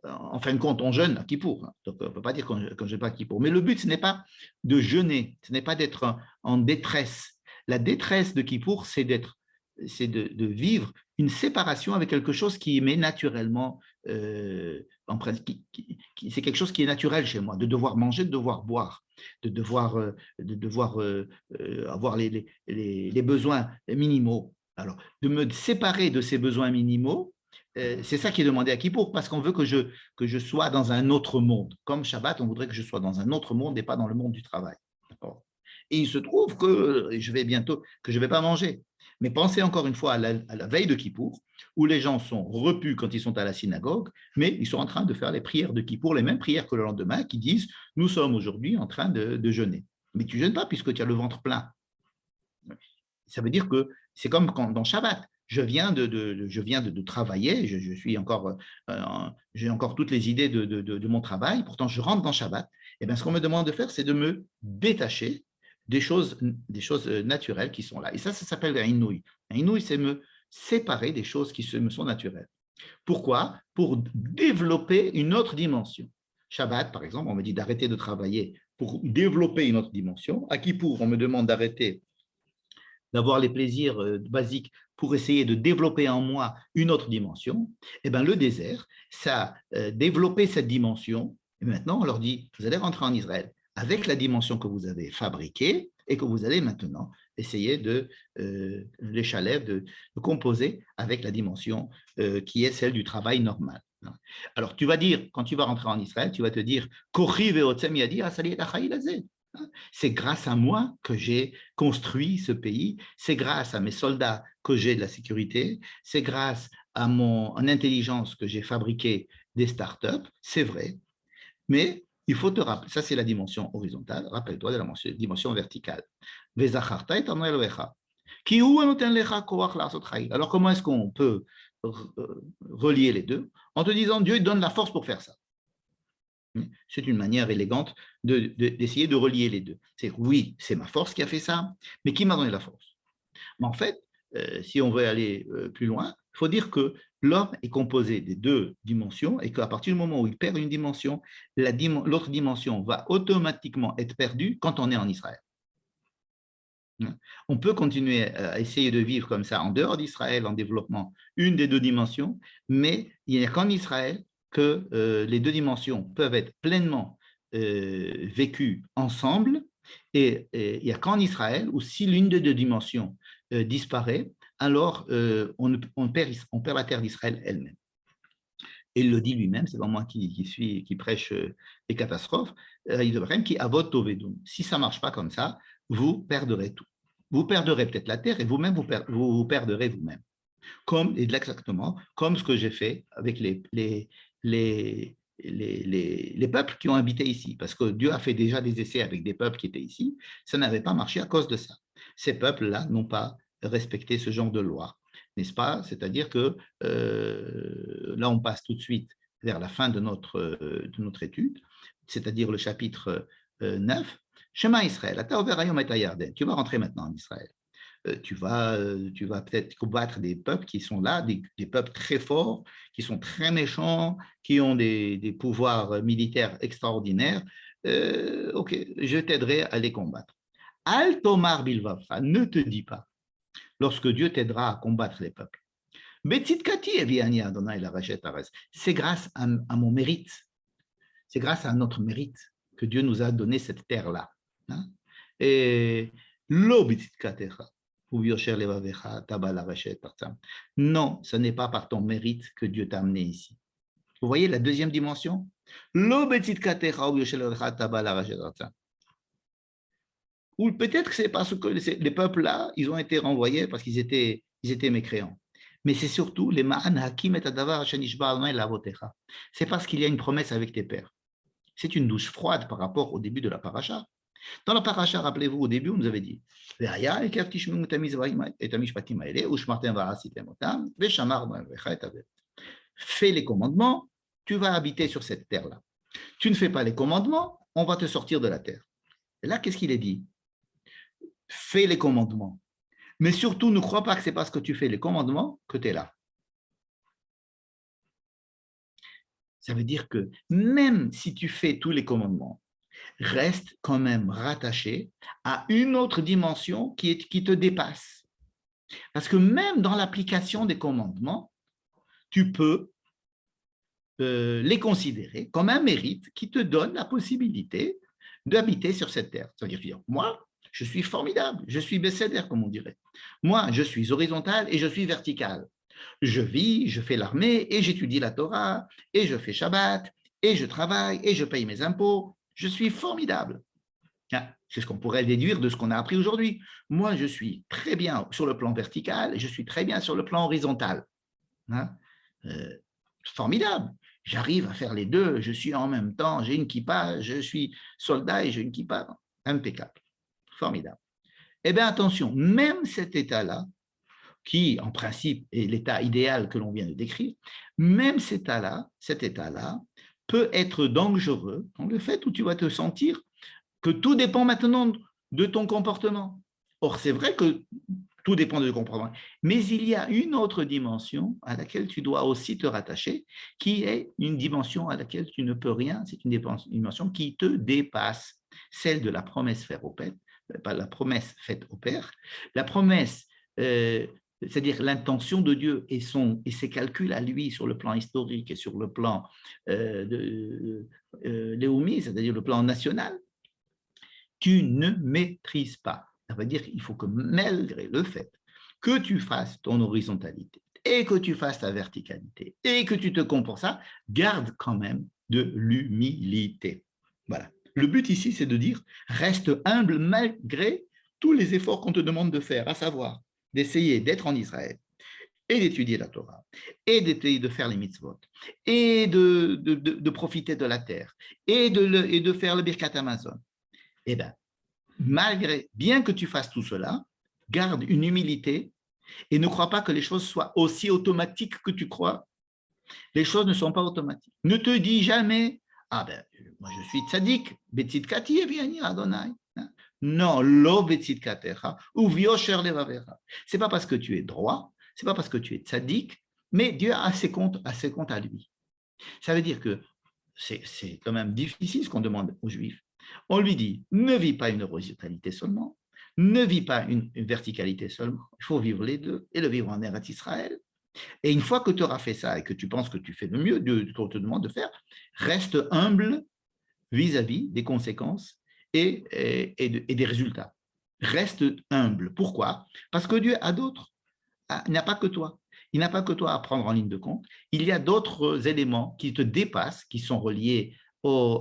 en fin de compte, on jeûne à Kippour. Donc, on ne peut pas dire qu'on ne jeûne pas à Kippour. Mais le but, ce n'est pas de jeûner, ce n'est pas d'être en détresse. La détresse de Kippour, c'est de vivre une séparation avec quelque chose qui m'est naturellement, c'est quelque chose qui est naturel chez moi, de devoir manger, de devoir boire, de devoir avoir les besoins minimaux. Alors, de me séparer de ces besoins minimaux, c'est ça qui est demandé à Kippour, parce qu'on veut que je sois dans un autre monde. Comme Shabbat, on voudrait que je sois dans un autre monde et pas dans le monde du travail. Et il se trouve que je ne vais pas manger. Mais pensez encore une fois à la veille de Kippour, où les gens sont repus quand ils sont à la synagogue, mais ils sont en train de faire les prières de Kippour, les mêmes prières que le lendemain, qui disent « Nous sommes aujourd'hui en train de jeûner ». Mais tu ne jeûnes pas puisque tu as le ventre plein. Ça veut dire que c'est comme dans Shabbat. Je viens de travailler, j'ai encore toutes les idées de mon travail, pourtant je rentre dans Shabbat. Et bien, ce qu'on me demande de faire, c'est de me détacher des choses naturelles qui sont là. Et ça s'appelle un inouï. Un inouï, c'est me séparer des choses qui me sont naturelles. Pourquoi? Pour développer une autre dimension. Shabbat, par exemple, on me dit d'arrêter de travailler pour développer une autre dimension. À Kippour, on me demande d'arrêter d'avoir les plaisirs basiques pour essayer de développer en moi une autre dimension. Eh bien, le désert, ça a développé cette dimension. Et maintenant, on leur dit, vous allez rentrer en Israël avec la dimension que vous avez fabriquée et que vous allez maintenant essayer de de composer avec la dimension qui est celle du travail normal. Alors, tu vas dire, quand tu vas rentrer en Israël, tu vas te dire, c'est grâce à moi que j'ai construit ce pays, c'est grâce à mes soldats que j'ai de la sécurité, c'est grâce à mon intelligence que j'ai fabriqué des startups, c'est vrai, mais il faut te rappeler, ça c'est la dimension horizontale, rappelle-toi de la dimension verticale. Alors comment est-ce qu'on peut relier les deux? En te disant, Dieu donne la force pour faire ça. C'est une manière élégante d'essayer de relier les deux. C'est oui, c'est ma force qui a fait ça, mais qui m'a donné la force? Mais en fait, si on veut aller plus loin, il faut dire que l'homme est composé des deux dimensions et qu'à partir du moment où il perd une dimension, l'autre dimension va automatiquement être perdue quand on est en Israël. On peut continuer à essayer de vivre comme ça en dehors d'Israël en développant une des deux dimensions, mais il n'y a qu'en Israël que les deux dimensions peuvent être pleinement vécues ensemble, et il n'y a qu'en Israël où si l'une des deux dimensions disparaît, alors on perd la terre d'Israël elle-même. Et il le dit lui-même, c'est pas moi qui prêche les catastrophes, qui avot tovedum. Si ça ne marche pas comme ça, vous perdrez tout. Vous perdrez peut-être la terre et vous-même, vous perdrez vous-même. Exactement comme ce que j'ai fait avec les peuples qui ont habité ici, parce que Dieu a fait déjà des essais avec des peuples qui étaient ici, ça n'avait pas marché à cause de ça. Ces peuples-là n'ont pas respecté ce genre de loi, n'est-ce pas? C'est-à-dire que là, on passe tout de suite vers la fin de notre étude, c'est-à-dire le chapitre 9. Shema Israël, tu vas rentrer maintenant en Israël. Tu vas peut-être combattre des peuples qui sont là, des peuples très forts, qui sont très méchants, qui ont des pouvoirs militaires extraordinaires. Ok, je t'aiderai à les combattre. Al tomar bilvavcha, ne te dis pas, lorsque Dieu t'aidera à combattre les peuples. C'est grâce à mon mérite, c'est grâce à notre mérite que Dieu nous a donné cette terre-là. Et non, ce n'est pas par ton mérite que Dieu t'a amené ici. Vous voyez la deuxième dimension? Ou peut-être que c'est parce que les peuples-là, ils ont été renvoyés parce qu'ils étaient mécréants. Mais c'est surtout les ma'an hakim et adavar shenishba Adonai la'avotecha. C'est parce qu'il y a une promesse avec tes pères. C'est une douche froide par rapport au début de la paracha. Dans la paracha, rappelez-vous, au début, on nous avait dit fais les commandements, tu vas habiter sur cette terre-là. Tu ne fais pas les commandements, on va te sortir de la terre. Et là, qu'est-ce qu'il est dit? Fais les commandements. Mais surtout, ne crois pas que c'est parce que tu fais les commandements que tu es là. Ça veut dire que même si tu fais tous les commandements, reste quand même rattaché à une autre dimension qui te dépasse. Parce que même dans l'application des commandements, tu peux les considérer comme un mérite qui te donne la possibilité d'habiter sur cette terre. Ça veut dire, moi, je suis formidable, je suis bécédaire, comme on dirait. Moi, je suis horizontal et je suis vertical. Je vis, je fais l'armée et j'étudie la Torah et je fais Shabbat et je travaille et je paye mes impôts. Je suis formidable. C'est ce qu'on pourrait déduire de ce qu'on a appris aujourd'hui. Moi, je suis très bien sur le plan vertical et je suis très bien sur le plan horizontal. Formidable. J'arrive à faire les deux. Je suis en même temps, j'ai une kippa, je suis soldat et j'ai une kippa. Impeccable. Formidable. Eh bien, attention, même cet état-là, qui en principe est l'état idéal que l'on vient de décrire, même cet état-là peut être dangereux dans le fait où tu vas te sentir que tout dépend maintenant de ton comportement. Or, c'est vrai que tout dépend de ton comportement, mais il y a une autre dimension à laquelle tu dois aussi te rattacher, qui est une dimension à laquelle tu ne peux rien, c'est une dimension qui te dépasse, celle de la promesse faite au Père, la promesse faite au Père, la promesse, c'est-à-dire l'intention de Dieu et ses calculs à lui sur le plan historique et sur le plan léoumi, c'est-à-dire le plan national, tu ne maîtrises pas. Ça veut dire qu'il faut que malgré le fait que tu fasses ton horizontalité et que tu fasses ta verticalité et que tu te comportes ça, garde quand même de l'humilité. Voilà. Le but ici, c'est de dire, reste humble malgré tous les efforts qu'on te demande de faire, à savoir d'essayer d'être en Israël et d'étudier la Torah, et de faire les mitzvot, et de profiter de la terre, et de faire le Birkat Amazon. Eh bien, bien que tu fasses tout cela, garde une humilité et ne crois pas que les choses soient aussi automatiques que tu crois. Les choses ne sont pas automatiques. Ne te dis jamais, ah ben, moi je suis tzaddik, betzidkati eviani Adonai. Non, lo betzidkatecha, ou viosher levavecha. C'est pas parce que tu es droit, c'est pas parce que tu es tzaddik, mais Dieu a ses comptes à lui. Ça veut dire que c'est quand même difficile ce qu'on demande aux Juifs. On lui dit, ne vis pas une horizontalité seulement, ne vis pas une verticalité seulement, il faut vivre les deux et le vivre en Eretz Israël. Et une fois que tu auras fait ça et que tu penses que tu fais le mieux de ce qu'on te demande de faire, reste humble vis-à-vis des conséquences et des résultats. Reste humble. Pourquoi? Parce que Dieu a d'autres. Il n'a pas que toi. Il n'a pas que toi à prendre en ligne de compte. Il y a d'autres éléments qui te dépassent, qui sont reliés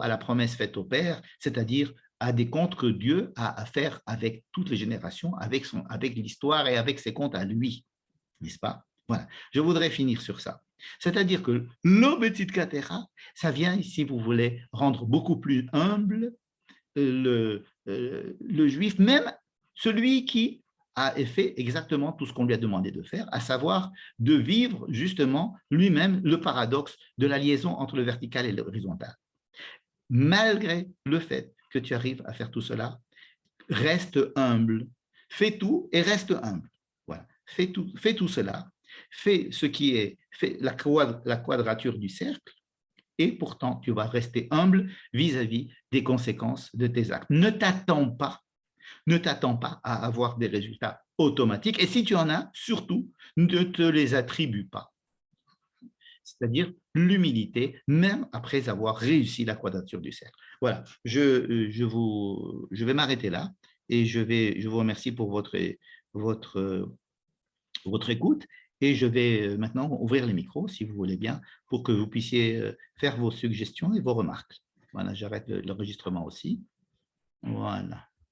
à la promesse faite au Père, c'est-à-dire à des comptes que Dieu a à faire avec toutes les générations, avec l'histoire et avec ses comptes à lui. N'est-ce pas? Voilà. Je voudrais finir sur ça. C'est-à-dire que l'obetzidkatera, ça vient, si vous voulez, rendre beaucoup plus humble le juif, même celui qui a fait exactement tout ce qu'on lui a demandé de faire, à savoir de vivre justement lui-même le paradoxe de la liaison entre le vertical et l'horizontal. Malgré le fait que tu arrives à faire tout cela, reste humble, fais tout et reste humble. Voilà. Fais tout cela, fais ce qui est la quadrature du cercle, et pourtant tu vas rester humble vis-à-vis des conséquences de tes actes. Ne t'attends pas à avoir des résultats automatiques, et si tu en as, surtout, ne te les attribue pas. C'est-à-dire l'humilité, même après avoir réussi la quadrature du cercle. Voilà, je vais m'arrêter là, et je vous remercie pour votre écoute, et je vais maintenant ouvrir les micros, si vous voulez bien, pour que vous puissiez faire vos suggestions et vos remarques. Voilà, j'arrête l'enregistrement aussi. Voilà.